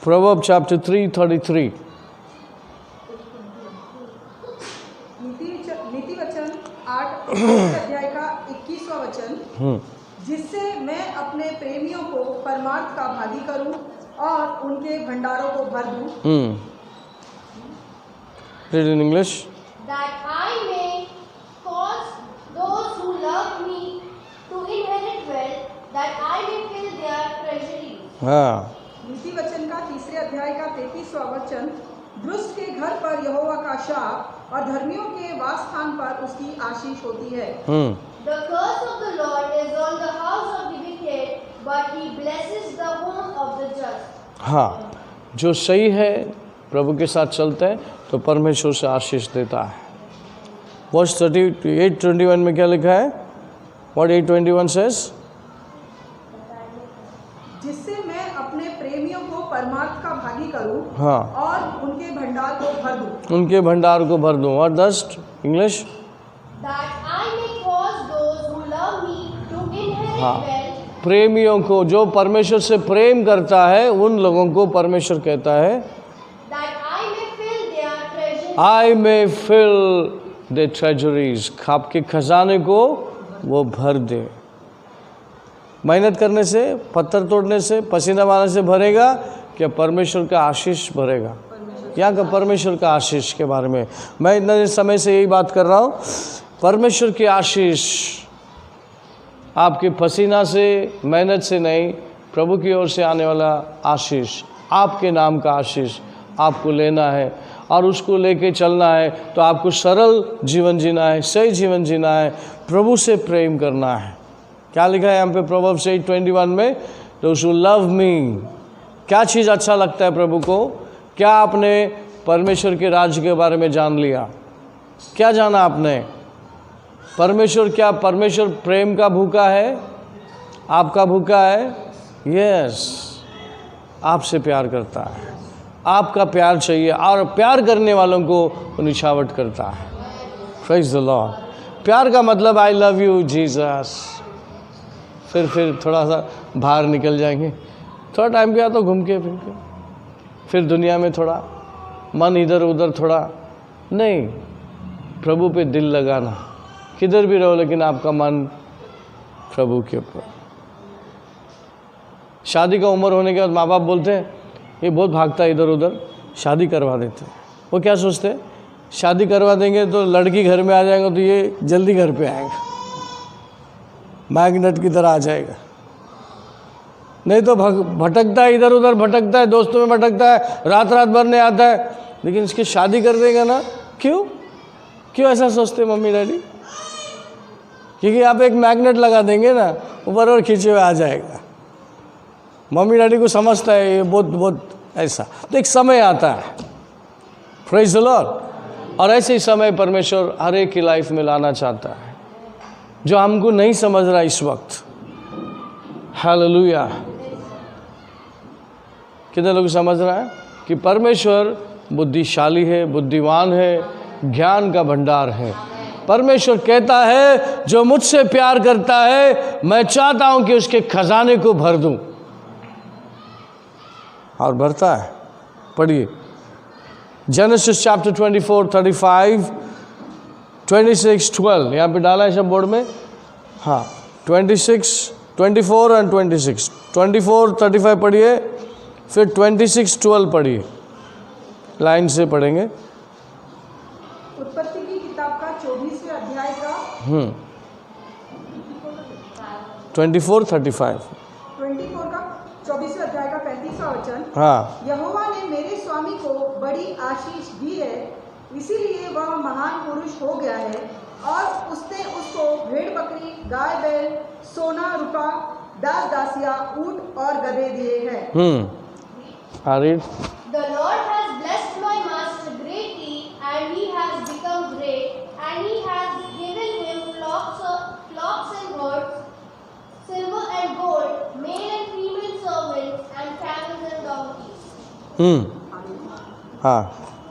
Speaker 1: proverb chapter 3:33।
Speaker 2: नीति वचन 8 अध्याय का 21वां वचन, जिससे मैं अपने प्रेमियों को परमार्थ का भागी करूं और उनके भंडारों को भर दूं।
Speaker 1: Read in English.
Speaker 3: That I may cause those who love me to inherit wealth, that I may fill their treasuries.
Speaker 1: हाँ,
Speaker 2: नीति वचन का 3 अध्याय का 33वां वचन, दुष्ट के घर पर यहोवा का शाप और धर्मियों के वास स्थान पर उसकी आशीष होती है।
Speaker 3: The curse of the Lord is on the house
Speaker 1: हाँ, जो सही है प्रभु के साथ चलते हैं तो परमेश्वर से आशीष देता है। वर्स 38:21 में क्या लिखा है? What 8:21 says?
Speaker 2: जिससे मैं अपने प्रेमियों को परमार्थ का भागी करूं
Speaker 1: हाँ,
Speaker 2: और उनके भंडार को भर दूं।
Speaker 1: उनके भंडार को भर दूं। और 10 English?
Speaker 3: That I may cause those who love me to inherit
Speaker 1: हाँ,
Speaker 3: wealth.
Speaker 1: प्रेमियों को, जो परमेश्वर से प्रेम करता है उन लोगों को परमेश्वर कहता है
Speaker 3: That I may fill their treasures.
Speaker 1: I may fill the treasuries, आपके खजाने को वो भर दे। मेहनत करने से, पत्थर तोड़ने से, पसीना बहाने से भरेगा क्या परमेश्वर का आशीष भरेगा? यहाँ का परमेश्वर का आशीष के बारे में मैं इतने समय से यही बात कर रहा हूँ। परमेश्वर की आशीष आपके पसीना से, मेहनत से नहीं, प्रभु की ओर से आने वाला आशीष, आपके नाम का आशीष आपको लेना है और उसको लेके चलना है। तो आपको सरल जीवन जीना है, सही जीवन जीना है, प्रभु से प्रेम करना है। क्या लिखा है यहाँ पे प्रोवर्ब्स 8:21 में? Those who love me. क्या चीज़ अच्छा लगता है प्रभु को? क्या आपने परमेश्वर के राज्य के बारे में जान लिया? क्या जाना आपने? परमेश्वर, क्या परमेश्वर प्रेम का भूखा है? आपका भूखा है? यस, आपसे प्यार करता है, आपका प्यार चाहिए और प्यार करने वालों को वो निछावट करता है। Praise the Lord. प्यार का मतलब आई लव यू जीसस। फिर थोड़ा सा बाहर निकल जाएंगे, थोड़ा टाइम गया तो घूम के फिर दुनिया में थोड़ा मन इधर उधर थोड़ा नहीं, प्रभु पे दिल लगाना। किधर भी रहो लेकिन आपका मन प्रभु के ऊपर। शादी का उम्र होने के बाद माँ बाप बोलते हैं ये बहुत भागता है इधर उधर, शादी करवा देते हैं। वो क्या सोचते हैं? शादी करवा देंगे तो लड़की घर में आ जाएगा तो ये जल्दी घर पे आएगा, मैग्नेट की तरह आ जाएगा। नहीं तो भटकता है, इधर उधर भटकता है, दोस्तों में भटकता है, रात रात भर नहीं आता है। लेकिन इसकी शादी कर देगा ना, क्यों ऐसा सोचते मम्मी डैडी? क्योंकि आप एक मैग्नेट लगा देंगे ना, ऊपर और खींचे हुए आ जाएगा। मम्मी डैडी को समझता है ये बहुत ऐसा। तो एक समय आता है, प्रेज़ द लॉर्ड। और ऐसे ही समय परमेश्वर हर एक की लाइफ में लाना चाहता है जो हमको नहीं समझ रहा इस वक्त। हालेलुया। कितने लोग समझ रहा है कि परमेश्वर बुद्धिशाली है, बुद्धिमान है, ज्ञान का भंडार है। परमेश्वर कहता है जो मुझसे प्यार करता है मैं चाहता हूं कि उसके खजाने को भर दूं, और भरता है। पढ़िए जेनेसिस चैप्टर 24, 35, 26, 12, यहाँ पे डाला है सब बोर्ड में। हाँ, 26, 24 और 26, 24, 35 पढ़िए, फिर 26, 12 पढ़िए, लाइन से पढ़ेंगे।
Speaker 2: उत्पत्ति की किताब का 24वें अध्याय का
Speaker 1: 24, 35
Speaker 2: 24 का 24वें अध्याय का 35वां वचन।
Speaker 1: हाँ,
Speaker 2: यहोवा ने मेरे स्वामी को बड़ी आशीष दी है, इसीलिए वह महान पुरुष हो गया है, और उसने उसको भेड़ बकरी, गाय बैल, सोना रुपा, दास दासियां, ऊंट और गधे दिए हैं।
Speaker 1: read.
Speaker 3: The Lord has blessed my master greatly, and he has become great, and he has given him flocks and herds, silver and gold, male and female servants, and camels and donkeys.
Speaker 1: हाँ,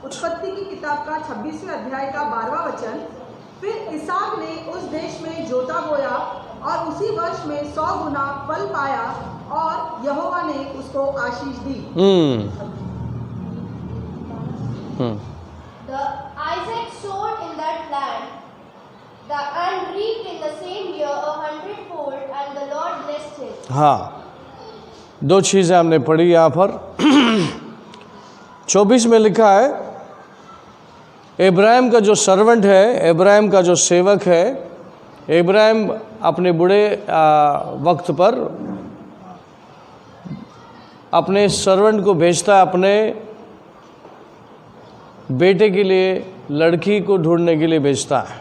Speaker 2: उत्पत्ति की किताब का 26वें अध्याय का 12वां वचन। फिर इसहाक ने उस देश में जोता बोया और उसी वर्ष में 100 गुना फल पाया, और यहोवा ने उसको आशीष दी।
Speaker 3: The Isaac sowed in that land, and reaped in the same year 100-fold, and the Lord blessed him.
Speaker 1: हाँ, दो चीज़ें हमने पढ़ी यहाँ पर। 24 में लिखा है इब्राहिम का जो सर्वेंट है, इब्राहिम का जो सेवक है, इब्राहिम अपने बुढ़े वक्त पर अपने सर्वेंट को भेजता है अपने बेटे के लिए, लड़की को ढूंढने के लिए भेजता है।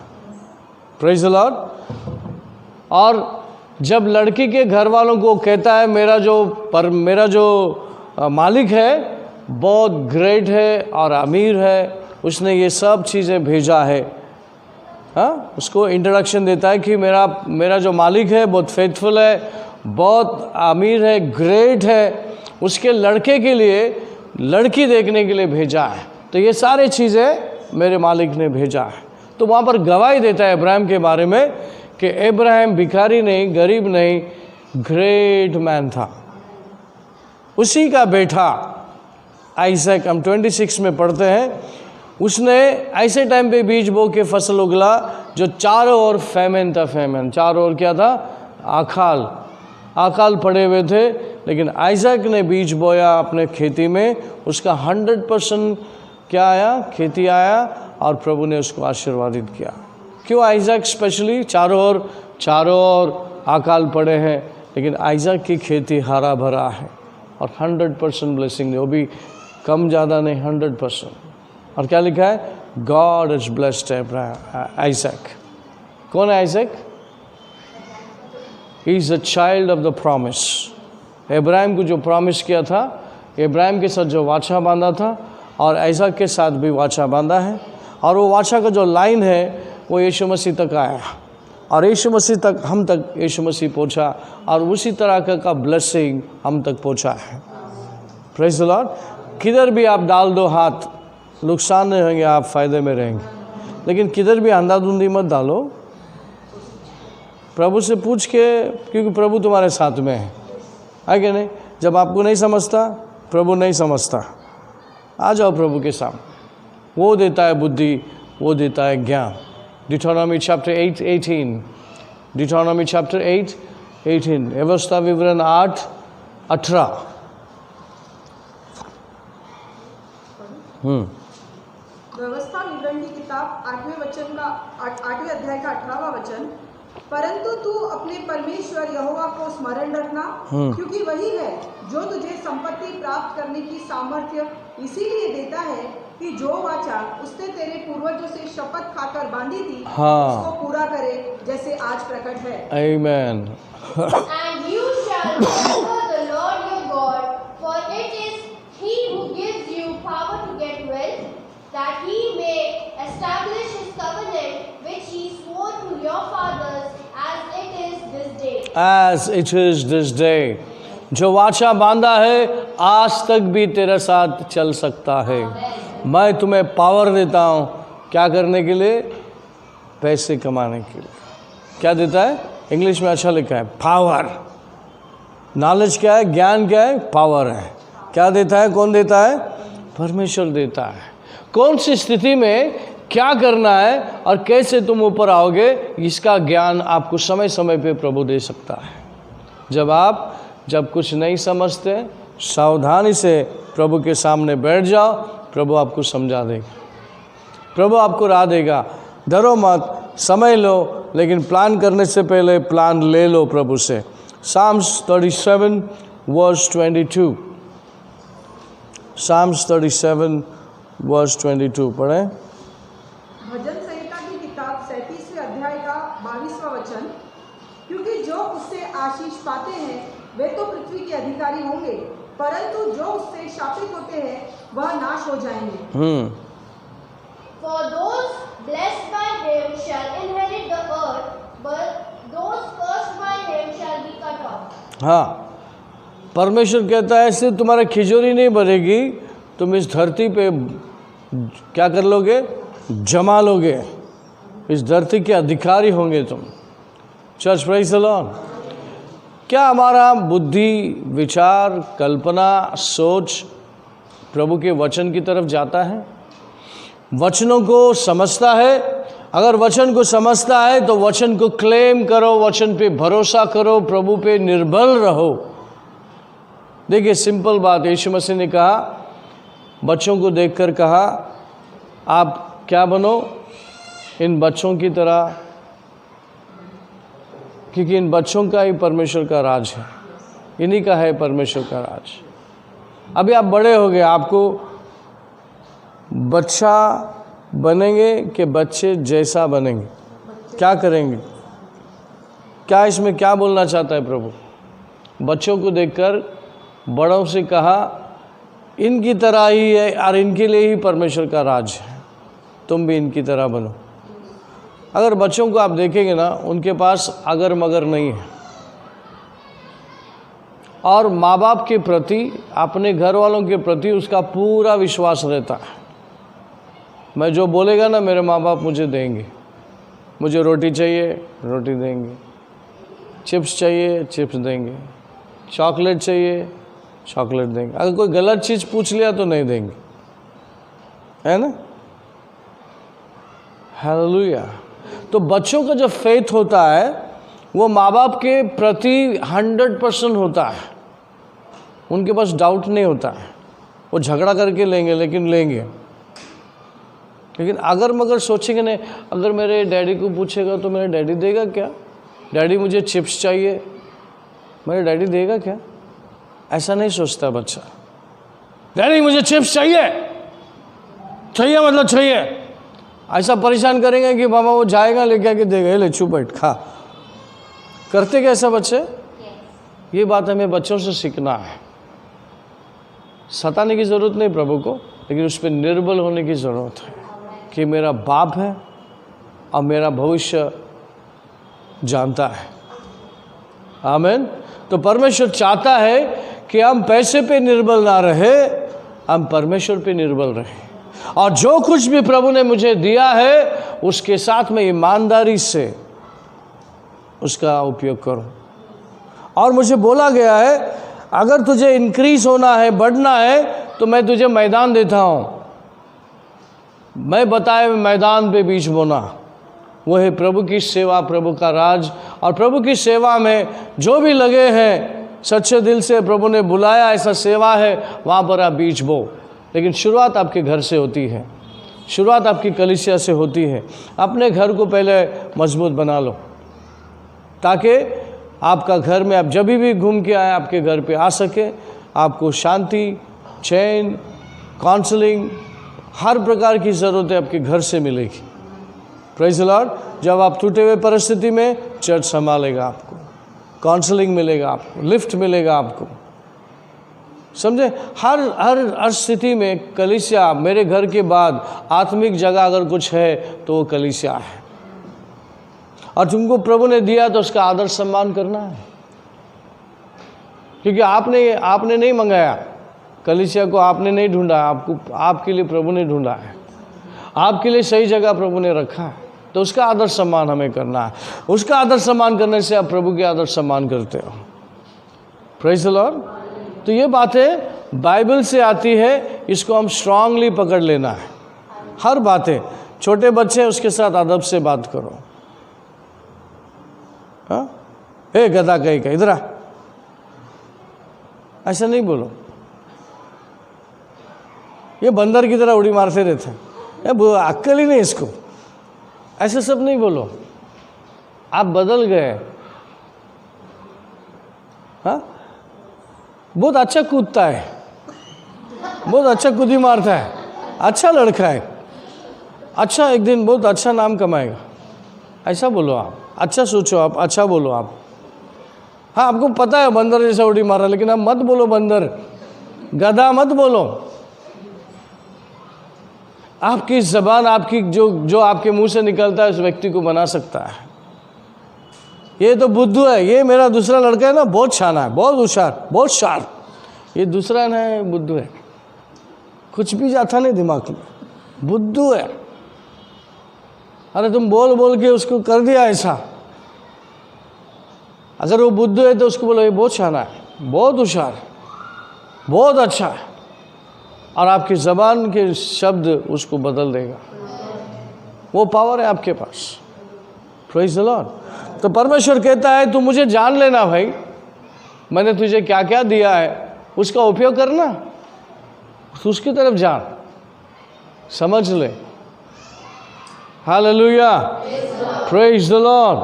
Speaker 1: Praise the Lord. और जब लड़की के घर वालों को कहता है मेरा जो मालिक है, बहुत ग्रेट है और अमीर है, उसने ये सब चीज़ें भेजा है। हाँ, उसको इंट्रोडक्शन देता है कि मेरा जो मालिक है बहुत फेथफुल है, बहुत अमीर है, ग्रेट है, उसके लड़के के लिए लड़की देखने के लिए भेजा है। तो ये सारे चीज़ें मेरे मालिक ने भेजा है। तो वहाँ पर गवाही देता है इब्राहिम के बारे में कि इब्राहिम भिखारी नहीं, गरीब नहीं, ग्रेट मैन था। उसी का बेटा आइजैक, हम 26 में पढ़ते हैं, उसने ऐसे टाइम पे बीज बो के फसल उगला जो चारों ओर फेमन था। फेमन चारों ओर क्या था? अकाल पड़े हुए थे। लेकिन आइजैक ने बीज बोया अपने खेती में, उसका 100% क्या आया? खेती आया, और प्रभु ने उसको आशीर्वादित किया। क्यों आइजैक स्पेशली? चारों ओर अकाल पड़े हैं, लेकिन आइजैक की खेती हरा भरा है और 100% ब्लेसिंग है, वो भी कम ज़्यादा नहीं, 100%। और क्या लिखा है? God is blessed Isaac. कौन है Isaac? He is a child of the promise. Ibrahim को जो प्रॉमिस किया था, इब्राहिम के साथ जो वाचा बांधा था, और आइजैक के साथ भी वाचा बांधा है। और वो वाचा का जो लाइन है वो यीशु मसीह तक आया, और यीशु मसीह तक, हम तक यीशु मसीह पहुंचा, और उसी तरह का ब्लेसिंग हम तक पहुंचा है। Praise the Lord. किधर भी आप डाल दो हाथ, नुकसान नहीं होंगे, आप फायदे में रहेंगे। लेकिन किधर भी अंधाधुंधी मत डालो, प्रभु से पूछ के, क्योंकि प्रभु तुम्हारे साथ में है कि नहीं? जब आपको नहीं समझता, प्रभु नहीं समझता, आ जाओ प्रभु के सामने, वो देता है बुद्धि, वो देता है ज्ञान। डिटोनॉमी चैप्टर 8:18, डिटोनॉमी चैप्टर 8:18, व्यवस्था विवरण 8:18।
Speaker 2: व्यवस्था विवरण की किताब 8वें अध्याय का 18वां वचन, परंतु तू अपने परमेश्वर यहोवा को स्मरण रखना, क्योंकि वही है जो तुझे संपत्ति प्राप्त करने की सामर्थ्य इसीलिए देता है कि जो वाचा उसने तेरे पूर्वजों से शपथ खाकर बांधी थी, उसको पूरा करे, जैसे आज प्रकट है। आमीन।
Speaker 3: And you shall remember the Lord your God, for it is He who gives you power to get wealth, that He may establish His covenant which He swore to your fathers, as it is this day.
Speaker 1: As it is this day. जो वाचा बांधा है आज तक भी तेरे साथ चल सकता है। मैं तुम्हें पावर देता हूँ, क्या करने के लिए? पैसे कमाने के लिए। क्या देता है? इंग्लिश में अच्छा लिखा है, पावर। नॉलेज क्या है? ज्ञान क्या है? पावर है। क्या देता है? कौन देता है? परमेश्वर देता है। कौन सी स्थिति में क्या करना है और कैसे तुम ऊपर आओगे, इसका ज्ञान आपको समय समय पे प्रभु दे सकता है। जब कुछ नहीं समझते, सावधानी से प्रभु के सामने बैठ जाओ, प्रभु आपको समझा देगा, प्रभु आपको राह देगा। डरो मत, समय लो, लेकिन प्लान करने से पहले प्लान ले लो प्रभु से। Psalms 37 verse 22, Psalms 37 verse 22 पढ़ें।
Speaker 2: भजन संहिता की किताब 37वें अध्याय का 22वां वचन, क्योंकि जो उससे आशीष पाते हैं वे तो पृथ्वी के अधिकारी होंगे, परंतु जो उससे शापित होते हैं वह नाश हो जाएंगे।
Speaker 3: For those blessed by Him shall inherit the earth, but those cursed by Him shall be cut off.
Speaker 1: हाँ, परमेश्वर कहता है इससे तुम्हारा खिजोरी नहीं भरेगी, तुम इस धरती पे क्या कर लोगे? जमा लोगे, इस धरती के अधिकारी होंगे तुम। Church, praise the Lord. क्या हमारा बुद्धि, विचार, कल्पना, सोच प्रभु के वचन की तरफ जाता है? वचनों को समझता है? अगर वचन को समझता है तो वचन को क्लेम करो, वचन पे भरोसा करो, प्रभु पे निर्भर रहो। देखिए सिंपल बात, यीशु मसीह ने कहा, बच्चों को देखकर कहा, आप क्या बनो? इन बच्चों की तरह, क्योंकि इन बच्चों का ही परमेश्वर का राज है, इन्हीं का है परमेश्वर का राज। अभी आप बड़े हो गए, आपको बच्चा बनेंगे कि बच्चे जैसा बनेंगे? क्या करेंगे? क्या इसमें क्या बोलना चाहता है प्रभु? बच्चों को देखकर बड़ों से कहा, इनकी तरह ही है और इनके लिए ही परमेश्वर का राज है। तुम भी इनकी तरह बनो। अगर बच्चों को आप देखेंगे ना, उनके पास अगर मगर नहीं है, और माँ बाप के प्रति, अपने घर वालों के प्रति उसका पूरा विश्वास रहता है। मैं जो बोलेगा ना, मेरे माँ बाप मुझे देंगे। मुझे रोटी चाहिए, रोटी देंगे। चिप्स चाहिए, चिप्स देंगे। चॉकलेट चाहिए, चॉकलेट देंगे। अगर कोई गलत चीज़ पूछ लिया तो नहीं देंगे, है ना। हालेलुया। तो बच्चों का जो फेथ होता है वो माँ बाप के प्रति 100% होता है। उनके पास डाउट नहीं होता है। वो झगड़ा करके लेंगे, लेकिन लेंगे। लेकिन अगर मगर सोचेंगे नहीं, अगर मेरे डैडी को पूछेगा तो मेरा डैडी देगा क्या? डैडी मुझे चिप्स चाहिए, मेरा डैडी देगा क्या? ऐसा नहीं सोचता बच्चा। डैडी मुझे चिप्स चाहिए, चाहिए मतलब चाहिए। ऐसा परेशान करेंगे कि मामा वो जाएगा लेके आके देगा, ले चुप बैठ खा। करते कैसा बच्चे? ये बात हमें बच्चों से सीखना है। सताने की ज़रूरत नहीं प्रभु को, लेकिन उस पर निर्बल होने की ज़रूरत है कि मेरा बाप है और मेरा भविष्य जानता है। आमीन। तो परमेश्वर चाहता है कि हम पैसे पे निर्बल ना रहे, हम परमेश्वर पे निर्बल रहे। और जो कुछ भी प्रभु ने मुझे दिया है उसके साथ में ईमानदारी से उसका उपयोग करूं। और मुझे बोला गया है, अगर तुझे इंक्रीज होना है, बढ़ना है, तो मैं तुझे मैदान देता हूं। मैं बताए मैदान पे बीज बोना, वो है प्रभु की सेवा, प्रभु का राज। और प्रभु की सेवा में जो भी लगे हैं, सच्चे दिल से प्रभु ने बुलाया, ऐसा सेवा है, वहाँ पर आप बीज बो। लेकिन शुरुआत आपके घर से होती है, शुरुआत आपकी कलीसिया से होती है। अपने घर को पहले मजबूत बना लो, ताकि आपका घर में आप जब भी घूम के आए, आपके घर पे आ सके, आपको शांति, चैन, काउंसलिंग, हर प्रकार की ज़रूरतें आपके घर से मिलेगी। Praise the Lord. जब आप टूटे हुए परिस्थिति में, चर्च संभालेगा आपको, काउंसलिंग मिलेगा आपको, लिफ्ट मिलेगा आपको। समझे? हर स्थिति में कलीसिया, मेरे घर के बाद आत्मिक जगह अगर कुछ है तो वो कलीसिया है। और तुमको प्रभु ने दिया तो उसका आदर सम्मान करना है, क्योंकि आपने नहीं मंगाया कलीसिया को, आपने नहीं ढूंढा, आपके लिए प्रभु ने ढूंढा है। आपके लिए सही जगह प्रभु ने रखा है, तो उसका आदर सम्मान हमें करना है। उसका आदर सम्मान करने से आप प्रभु के आदर सम्मान करते हो। Praise the Lord. तो ये बातें बाइबल से आती है, इसको हम स्ट्रांगली पकड़ लेना है। हर बातें, छोटे बच्चे उसके साथ अदब से बात करो। हाँ, ए गधा कहीं का, इधर आ, ऐसा नहीं बोलो। ये बंदर की तरह उड़ी मारते रहते हैं, अक्ल ही नहीं इसको, ऐसे सब नहीं बोलो। आप बदल गए। हाँ, बहुत अच्छा कूदता है, बहुत अच्छा कूदी मारता है, अच्छा लड़का है, अच्छा एक दिन बहुत अच्छा नाम कमाएगा, ऐसा बोलो आप। अच्छा सोचो आप, अच्छा बोलो आप। हाँ, आपको पता है बंदर जैसा उड़ी मार रहा है, लेकिन आप मत बोलो बंदर, गधा मत बोलो। आपकी ज़बान, आपकी जो आपके मुंह से निकलता है उस व्यक्ति को बना सकता है। ये तो बुद्धू है, ये मेरा दूसरा लड़का है ना, बहुत शाना है, बहुत होशियार, बहुत शार्प। ये दूसरा ना बुद्धू है, कुछ भी जाता नहीं दिमाग में, बुद्धू है। अरे तुम बोल बोल के उसको कर दिया ऐसा। अगर वो बुद्धू है तो उसको बोलो ये बहुत शाना है, बहुत होशियार, बहुत अच्छा है, और आपकी ज़बान के शब्द उसको बदल देगा। वो पावर है आपके पास। Praise the Lord. तो परमेश्वर कहता है तू मुझे जान लेना भाई, मैंने तुझे क्या क्या दिया है, उसका उपयोग करना, उसकी तरफ जान, समझ ले। Hallelujah, praise the Lord.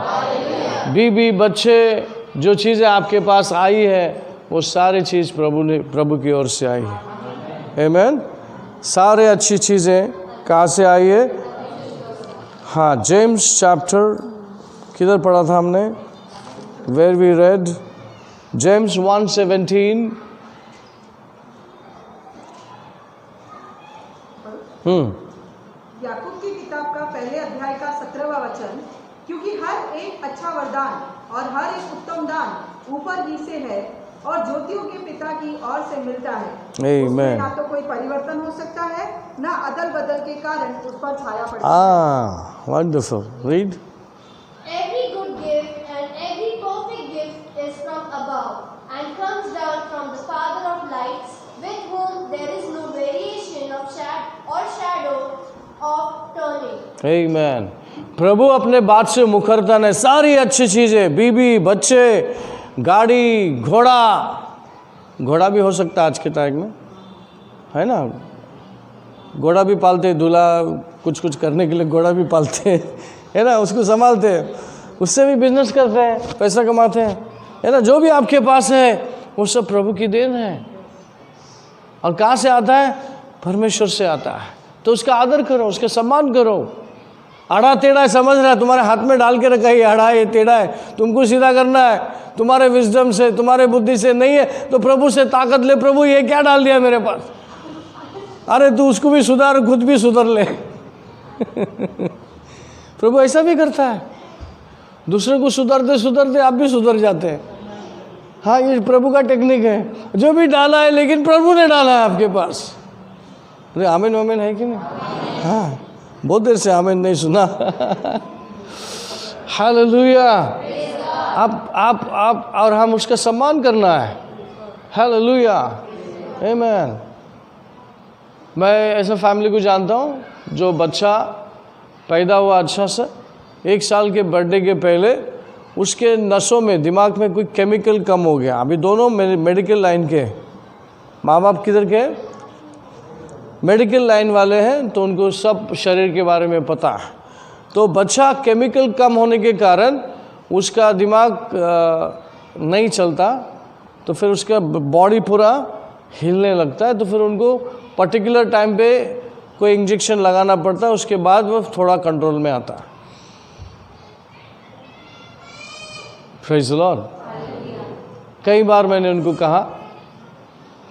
Speaker 1: बीबी, बच्चे, जो चीज़ें आपके पास आई है वो सारी चीज़ प्रभु की ओर से आई है। आमीन। सारे अच्छी चीज़ें कहाँ से आई है? हाँ, जेम्स चैप्टर किधर पढ़ा था हमने? वेयर वी रेड जेम्स 1:17,
Speaker 2: याकूब की किताब का पहले अध्याय का 17वां वचन, क्योंकि हर एक अच्छा वरदान और हर एक उत्तम दान ऊपर ही से है और ज्योतियों के पिता की ओर से मिलता है। उसमें ना तो कोई परिवर्तन हो सकता है, ना अदल बदल के कारण उस पर छाया पड़ती है।
Speaker 1: Wonderful, read.
Speaker 3: Every good gift and every perfect gift is from above and comes down from the Father of lights, with whom there is no variation of shadow of turning.
Speaker 1: आमीन। प्रभु अपने बात से मुकरता नहीं। सारी अच्छी चीज़ें, बीबी, बच्चे, गाड़ी, घोड़ा भी हो सकता है आज के टाइम में, है ना। घोड़ा भी पालते हैं, दूल्हा कुछ करने के लिए घोड़ा भी पालते हैं, है ना, उसको संभालते हैं, उससे भी बिजनेस करते हैं, पैसा कमाते हैं, है ना। जो भी आपके पास है वो सब प्रभु की देन है। और कहाँ से आता है? परमेश्वर से आता है। तो उसका आदर करो, उसका सम्मान करो। आड़ा टेढ़ा है, समझ रहा है, तुम्हारे हाथ में डाल के रखा है, ये आड़ा है, ये टेढ़ा है, तुमको सीधा करना है। तुम्हारे विजडम से, तुम्हारे बुद्धि से नहीं है तो प्रभु से ताकत ले। प्रभु ये क्या डाल दिया मेरे पास? अरे तू उसको भी सुधार, खुद भी सुधर ले। प्रभु ऐसा भी करता है, दूसरे को सुधरते सुधरते आप भी सुधर जाते हैं। हाँ, ये प्रभु का टेक्निक है। जो भी डाला है, लेकिन प्रभु ने डाला है आपके पास। अरे आमीन आमीन है कि नहीं? हाँ, बहुत देर से आमीन नहीं सुना। हालेलुया। आप और हम उसका सम्मान करना है। हालेलुया, आमीन। मैं ऐसा फैमिली को जानता हूँ जो बच्चा पैदा हुआ अच्छा सा, 1 साल के बर्थडे के पहले उसके नसों में, दिमाग में कोई केमिकल कम हो गया। अभी दोनों मेडिकल लाइन के, माँ बाप किधर के? मेडिकल लाइन वाले हैं, तो उनको सब शरीर के बारे में पता है। तो बच्चा केमिकल कम होने के कारण उसका दिमाग नहीं चलता, तो फिर उसका बॉडी पूरा हिलने लगता है। तो फिर उनको पर्टिकुलर टाइम पे कोई इंजेक्शन लगाना पड़ता है, उसके बाद वो थोड़ा कंट्रोल में आता है। Praise the Lord. कई बार मैंने उनको कहा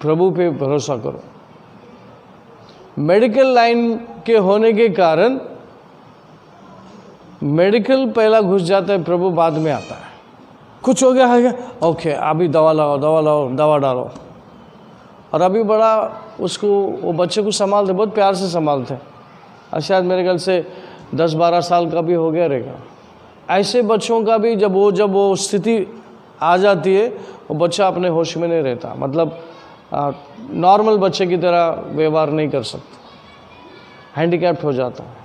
Speaker 1: प्रभु पे भरोसा करो। मेडिकल लाइन के होने के कारण मेडिकल पहला घुस जाता है, प्रभु बाद में आता है। कुछ हो गया, ओके अभी दवा लगाओ, दवा डालो। और अभी बड़ा उसको, वो बच्चे को संभालते, बहुत प्यार से संभालते। और शायद मेरे ख्याल से 10-12 साल का भी हो गया रहेगा। ऐसे बच्चों का भी जब वो स्थिति आ जाती है, वो बच्चा अपने होश में नहीं रहता। मतलब नॉर्मल बच्चे की तरह व्यवहार नहीं कर सकता, हैंडीकैप्ड हो जाता है।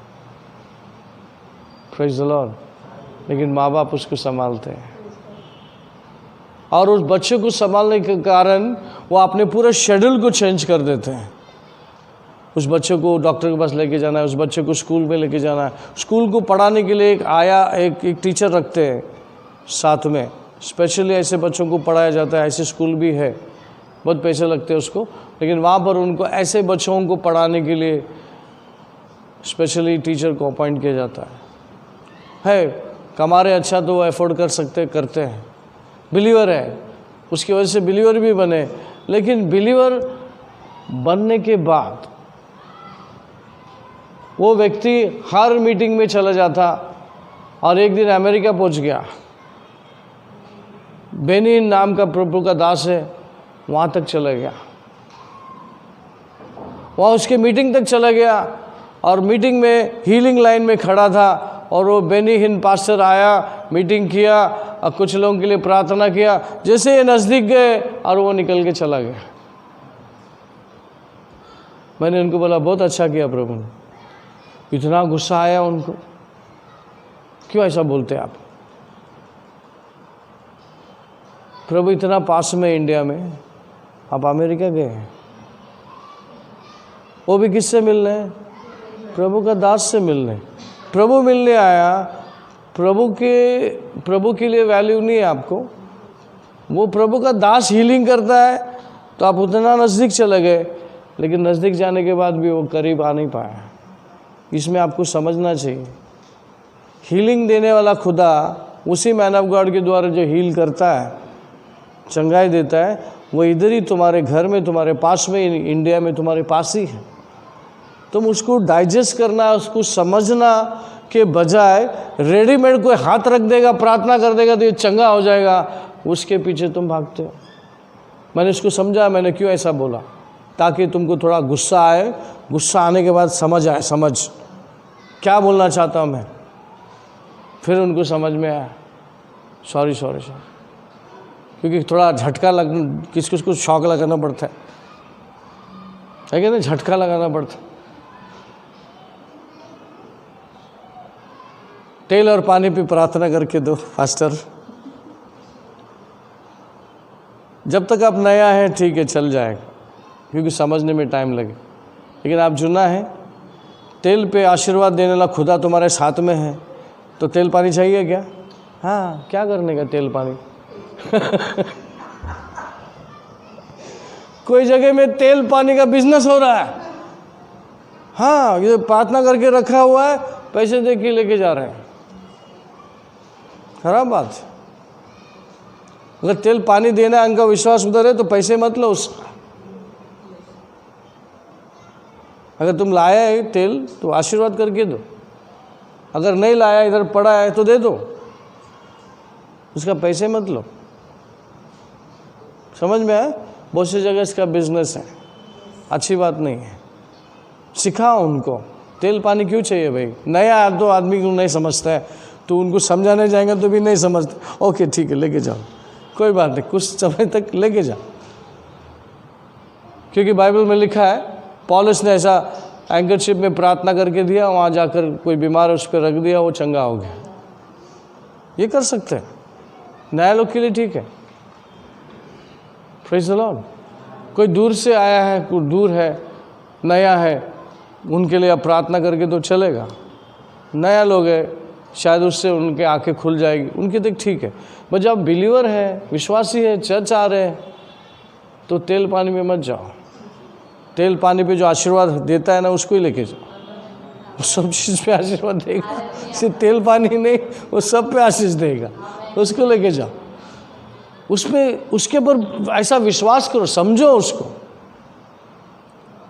Speaker 1: Praise the Lord. लेकिन माँ बाप उसको संभालते हैं, और उस बच्चे को संभालने के कारण वो अपने पूरे शेड्यूल को चेंज कर देते हैं। उस बच्चे को डॉक्टर के पास लेके जाना है, उस बच्चे को स्कूल में लेके जाना है, स्कूल को पढ़ाने के लिए एक टीचर रखते हैं साथ में। स्पेशली ऐसे बच्चों को पढ़ाया जाता है, ऐसे स्कूल भी है, बहुत पैसे लगते हैं उसको, लेकिन वहाँ पर उनको ऐसे बच्चों को पढ़ाने के लिए स्पेशली टीचर को अपॉइंट किया जाता है। कमा रहे अच्छा तो वो अफोर्ड कर सकते, करते हैं। बिलीवर है, उसकी वजह से बिलीवर भी बने। लेकिन बिलीवर बनने के बाद वो व्यक्ति हर मीटिंग में चला जाता, और एक दिन अमेरिका पहुंच गया। बेनी नाम का प्रभु का दास है, वहाँ तक चला गया, वहाँ उसके मीटिंग तक चला गया। और मीटिंग में हीलिंग लाइन में खड़ा था, और वो बेनी हिन पास्टर आया, मीटिंग किया, और कुछ लोगों के लिए प्रार्थना किया। जैसे ये नज़दीक गए और वो निकल के चला गया। मैंने उनको बोला बहुत अच्छा किया प्रभु ने। इतना गुस्सा आया उनको, क्यों ऐसा बोलते आप? प्रभु इतना पास में इंडिया में, आप अमेरिका गए हैं। वो भी किससे मिलने? प्रभु का दास से मिलने। प्रभु मिलने आया। प्रभु के लिए वैल्यू नहीं है आपको। वो प्रभु का दास हीलिंग करता है, तो आप उतना नज़दीक चले गए, लेकिन नज़दीक जाने के बाद भी वो करीब आ नहीं पाया। इसमें आपको समझना चाहिए, हीलिंग देने वाला खुदा उसी मैन ऑफ गॉड के द्वारा जो हील करता है, चंगाई देता है, वो इधर ही तुम्हारे घर में, तुम्हारे पास में, इंडिया में तुम्हारे पास ही है। तुम उसको डाइजेस्ट करना, उसको समझना के बजाय रेडीमेड कोई हाथ रख देगा, प्रार्थना कर देगा तो ये चंगा हो जाएगा, उसके पीछे तुम भागते हो। मैंने इसको समझा, मैंने क्यों ऐसा बोला, ताकि तुमको थोड़ा गुस्सा आए, गुस्सा आने के बाद समझ आए, समझ क्या बोलना चाहता हूँ मैं, फिर उनको समझ में आया सॉरी, क्योंकि थोड़ा झटका लग, किसको शौक लगाना पड़ता है कि नहीं, झटका लगाना पड़ता है। तेल और पानी पे प्रार्थना करके दो पास्टर, जब तक आप नया है ठीक है चल जाएगा, क्योंकि समझने में टाइम लगे, लेकिन आप जुना है, तेल पे आशीर्वाद देने वाला खुदा तुम्हारे साथ में है, तो तेल पानी चाहिए क्या? हाँ, क्या करने का तेल पानी कोई जगह में तेल पानी का बिजनेस हो रहा है, हाँ, ये प्रार्थना करके रखा हुआ है, पैसे दे के लेके जा रहे हैं, खराब बात है। अगर तेल पानी देना है, उनका विश्वास उधर है तो पैसे मत लो उसका। अगर तुम लाया है तेल तो आशीर्वाद करके दो, अगर नहीं लाया इधर पड़ा है तो दे दो, उसका पैसे मत लो। समझ में आया? बहुत सी जगह इसका बिजनेस है, अच्छी बात नहीं है। सिखाओ उनको तेल पानी क्यों चाहिए भाई। नया तो आदमी को नहीं समझता है, तो उनको समझाने जाएंगे तो भी नहीं समझते। ओके ठीक है, लेके जाओ, कोई बात नहीं, कुछ समय तक लेके जाओ, क्योंकि बाइबल में लिखा है पौलुस ने ऐसा एंकरशिप में प्रार्थना करके दिया, वहाँ जाकर कोई बीमार उस पर रख दिया, वो चंगा हो गया। ये कर सकते हैं, नया लोग के लिए ठीक है। Praise the Lord. कोई दूर से आया है, कोई दूर है, नया है, उनके लिए आप प्रार्थना करके तो चलेगा। नया लोग है, शायद उससे उनके आंखें खुल जाएगी, उनके तक ठीक है। बट जब बिलीवर है, विश्वासी है, चर्च आ रहे हैं, तो तेल पानी में मत जाओ। तेल पानी पे जो आशीर्वाद देता है ना, उसको ही लेके जाओ, वो सब चीज़ पे आशीर्वाद देगा। सिर्फ तेल पानी नहीं, वो सब पे आशीष देगा, उसको लेके जाओ। उसमें उसके ऊपर ऐसा विश्वास करो, समझो उसको।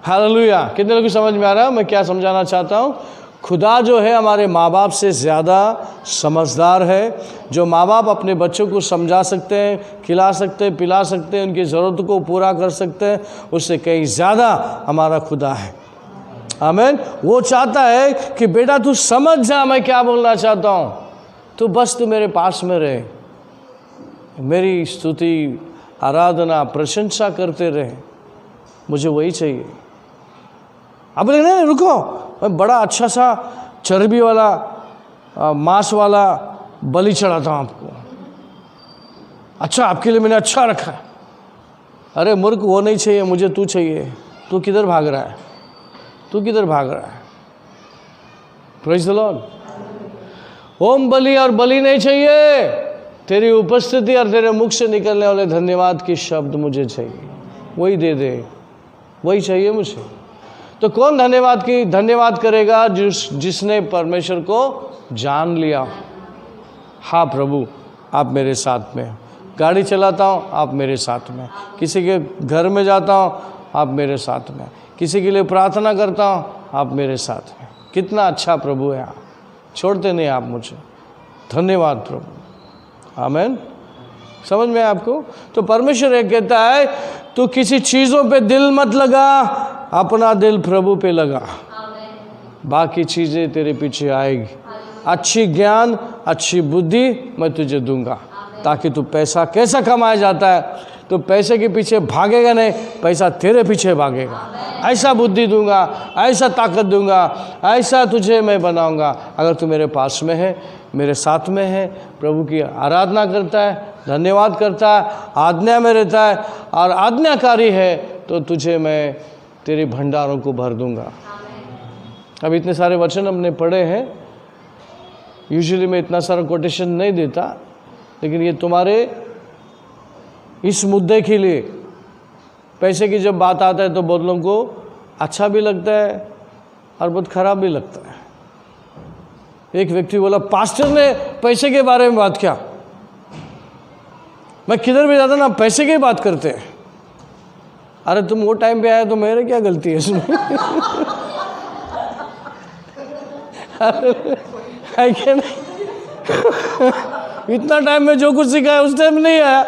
Speaker 1: हालेलुया। कितने लोगों को समझ में आ रहा है मैं क्या समझाना चाहता हूँ? खुदा जो है हमारे माँ बाप से ज़्यादा समझदार है। जो माँ बाप अपने बच्चों को समझा सकते हैं, खिला सकते हैं, पिला सकते हैं, उनकी ज़रूरत को पूरा कर सकते हैं, उससे कहीं ज़्यादा हमारा खुदा है। आमीन। वो चाहता है कि बेटा तू समझ जा मैं क्या बोलना चाहता हूँ, तो बस तू मेरे पास में रहे, मेरी स्तुति, आराधना, प्रशंसा करते रहे, मुझे वही चाहिए। अब बोले नहीं रुको, मैं बड़ा अच्छा सा चर्बी वाला मांस वाला बलि चढ़ाता हूँ आपको, अच्छा आपके लिए मैंने अच्छा रखा है। अरे मूर्ख, वो नहीं चाहिए मुझे, तू चाहिए। तू किधर भाग रहा है? तू किधर भाग रहा है? Praise the Lord. ओम बलि और बलि नहीं चाहिए, तेरी उपस्थिति और तेरे मुख से निकलने वाले धन्यवाद के शब्द मुझे चाहिए, वही दे दे, वही चाहिए मुझे। तो कौन धन्यवाद करेगा? जिसने परमेश्वर को जान लिया। हाँ प्रभु, आप मेरे साथ में। गाड़ी चलाता हूँ, आप मेरे साथ में। किसी के घर में जाता हूँ, आप मेरे साथ में। किसी के लिए प्रार्थना करता हूँ, आप मेरे साथ में। कितना अच्छा प्रभु है, छोड़ते नहीं आप मुझे। धन्यवाद प्रभु। आमीन। समझ में आपको? तो परमेश्वर ये कहता है, तू किसी चीज़ों पे दिल मत लगा, अपना दिल प्रभु पे लगा, बाकी चीज़ें तेरे पीछे आएगी। अच्छी ज्ञान, अच्छी बुद्धि मैं तुझे दूंगा, ताकि तू पैसा कैसा कमाया जाता है, तो पैसे के पीछे भागेगा नहीं, पैसा तेरे पीछे भागेगा। ऐसा बुद्धि दूंगा, ऐसा ताकत दूंगा, ऐसा तुझे मैं बनाऊंगा। अगर तू मेरे पास में है, मेरे साथ में है, प्रभु की आराधना करता है, धन्यवाद करता है, आज्ञा में रहता है और आज्ञाकारी है, तो तुझे मैं तेरे भंडारों को भर दूंगा। अब इतने सारे वचन हमने पढ़े हैं, यूजुअली मैं इतना सारा कोटेशन नहीं देता, लेकिन ये तुम्हारे इस मुद्दे के लिए। पैसे की जब बात आता है तो बहुत लोगों को अच्छा भी लगता है और बहुत ख़राब भी लगता है। एक व्यक्ति बोला, पास्टर ने पैसे के बारे में बात किया। मैं किधर भी जाता ना, पैसे की बात करते हैं। अरे तुम वो टाइम पे आए तो मेरे क्या गलती है इसमें? है क्या नहीं? इतना टाइम में जो कुछ सीखा है उस टाइम नहीं आया,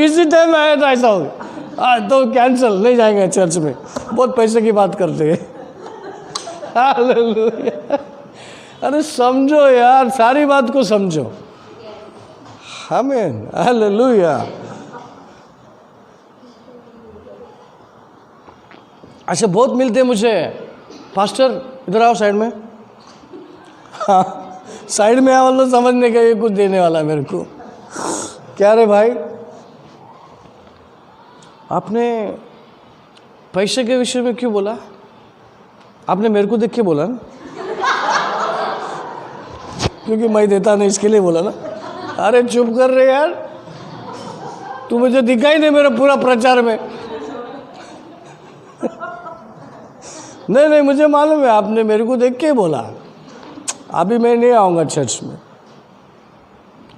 Speaker 1: इसी टाइम आया तो ऐसा हो गया। तो कैंसिल, नहीं जाएंगे चर्च में, बहुत पैसे की बात करते हैं। हालेलुया। अरे समझो यार, सारी बात को समझो। आमीन, हालेलुया। अच्छा, बहुत मिलते हैं मुझे, पास्टर इधर आओ साइड में। हाँ, साइड में आओ, लो समझने का, ये कुछ देने वाला मेरे को। क्या रे भाई, आपने पैसे के विषय में क्यों बोला? आपने मेरे को देख के बोला ना, क्योंकि मैं देता नहीं इसके लिए बोला ना। अरे चुप कर रहे यार, तू मुझे दिखाई नहीं मेरा पूरा प्रचार में। नहीं, मुझे मालूम है आपने मेरे को देख के बोला। अभी मैं नहीं आऊँगा चर्च में।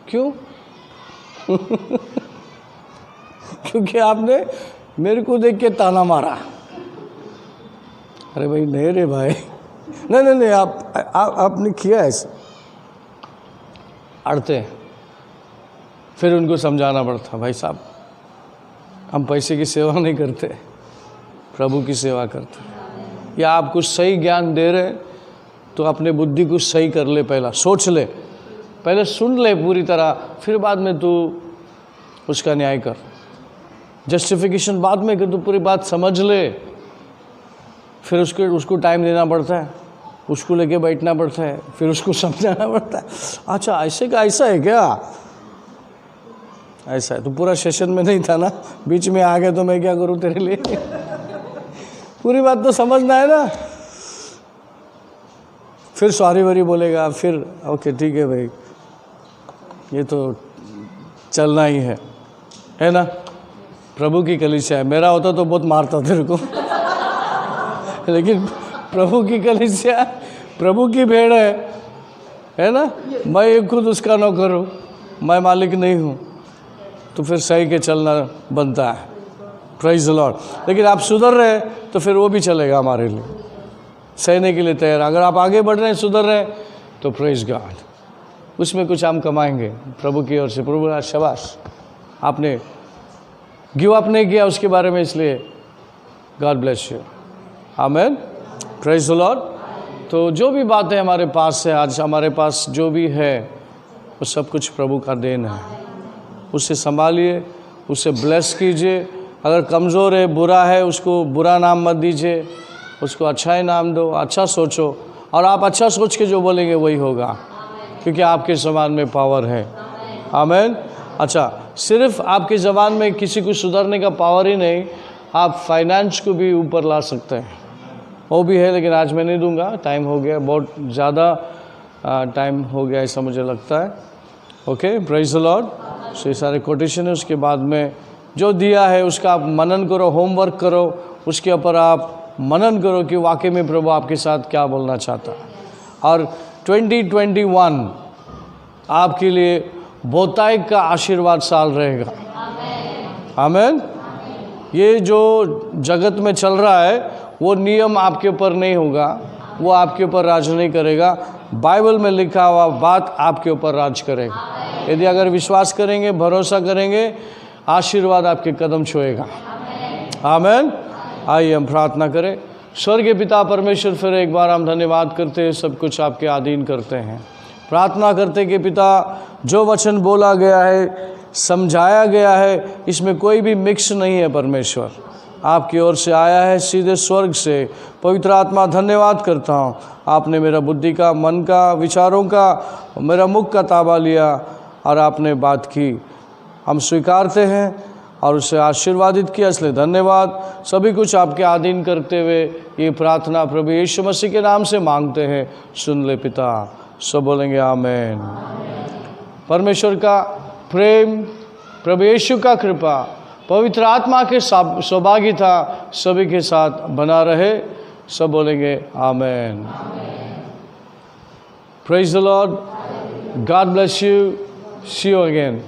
Speaker 1: क्यों? क्योंकि आपने मेरे को देख के ताना मारा। अरे भाई नहीं रे भाई, नहीं, आपने किया ऐसा। अड़ते, फिर उनको समझाना पड़ता, भाई साहब हम पैसे की सेवा नहीं करते, प्रभु की सेवा करते। या आप कुछ सही ज्ञान दे रहे तो अपने बुद्धि को सही कर ले, पहला सोच ले, पहले सुन ले पूरी तरह, फिर बाद में तू उसका न्याय कर। जस्टिफिकेशन बाद में कर, तू पूरी बात समझ ले, फिर उसको टाइम देना पड़ता है, उसको लेके बैठना पड़ता है, फिर उसको समझाना पड़ता है। अच्छा ऐसे का ऐसा है क्या? ऐसा है तो पूरा सेशन में नहीं था ना, बीच में आ गया तो मैं क्या करूं तेरे लिए? पूरी बात तो समझना है ना। फिर सॉरी वरी बोलेगा, फिर ओके ठीक है भाई, ये तो चलना ही है ना। प्रभु की कलीसिया है, मेरा होता तो बहुत मारता तेरे को। लेकिन प्रभु की कलीसिया, प्रभु की भेड़ है ना। मैं खुद उसका नौकर हूँ, मैं मालिक नहीं हूँ, तो फिर सही के चलना बनता है। Praise the Lord. लेकिन आप सुधर रहे तो फिर वो भी चलेगा हमारे लिए, सहने के लिए तैयार। अगर आप आगे बढ़ रहे हैं, सुधर रहे हैं, तो प्रेज गॉड, उसमें कुछ हम कमाएंगे प्रभु की ओर से। प्रभु शाबाश, आपने गिव अप नहीं किया उसके बारे में, इसलिए God bless you. Amen, praise the Lord. तो जो भी बातें हमारे पास है, आज हमारे पास जो भी है, वो सब कुछ प्रभु का देन है। उसे संभालिए, उसे ब्लेस कीजिए। अगर कमज़ोर है, बुरा है, उसको बुरा नाम मत दीजिए, उसको अच्छा ही नाम दो, अच्छा सोचो। और आप अच्छा सोच के जो बोलेंगे वही होगा, क्योंकि आपके ज़बान में पावर है। आमीन। अच्छा, सिर्फ आपकी ज़बान में किसी को सुधारने का पावर ही नहीं, आप फाइनेंस को भी ऊपर ला सकते हैं, वो भी है। लेकिन आज मैं नहीं दूंगा, टाइम हो गया, बहुत ज़्यादा टाइम हो गया ऐसा मुझे लगता है। Okay, praise the Lord. So ये सारे कोटेशन है, उसके बाद में जो दिया है उसका आप मनन करो, होमवर्क करो, उसके ऊपर आप मनन करो कि वाकई में प्रभु आपके साथ क्या बोलना चाहता है। और 2021 आपके लिए बहुतायत का आशीर्वाद साल रहेगा। आमीन। ये जो जगत में चल रहा है वो नियम आपके ऊपर नहीं होगा, वो आपके ऊपर राज नहीं करेगा। बाइबल में लिखा हुआ बात आपके ऊपर राज करेगा। यदि अगर विश्वास करेंगे, भरोसा करेंगे, आशीर्वाद आपके कदम छुएगा। आमीन। आइए हम प्रार्थना करें। स्वर्गीय पिता परमेश्वर, फिर एक बार हम धन्यवाद करते हैं, सब कुछ आपके अधीन करते हैं। प्रार्थना करते कि पिता, जो वचन बोला गया है, समझाया गया है, इसमें कोई भी मिक्स नहीं है परमेश्वर, आपकी ओर से आया है सीधे स्वर्ग से। पवित्र आत्मा, धन्यवाद करता हूँ, आपने मेरा बुद्धि का, मन का, विचारों का, मेरा मुख का ताबा लिया और आपने बात की। हम स्वीकारते हैं और उसे आशीर्वादित किया, इसलिए धन्यवाद। सभी कुछ आपके अधीन करते हुए ये प्रार्थना प्रभु यीशु मसीह के नाम से मांगते हैं, सुन ले पिता। सब बोलेंगे आमीन। परमेश्वर का प्रेम, प्रभु यीशु का कृपा, पवित्र आत्मा के सौभाग्यता सभी के साथ बना रहे। सब बोलेंगे आमीन। Praise the Lord. God bless you. See you again.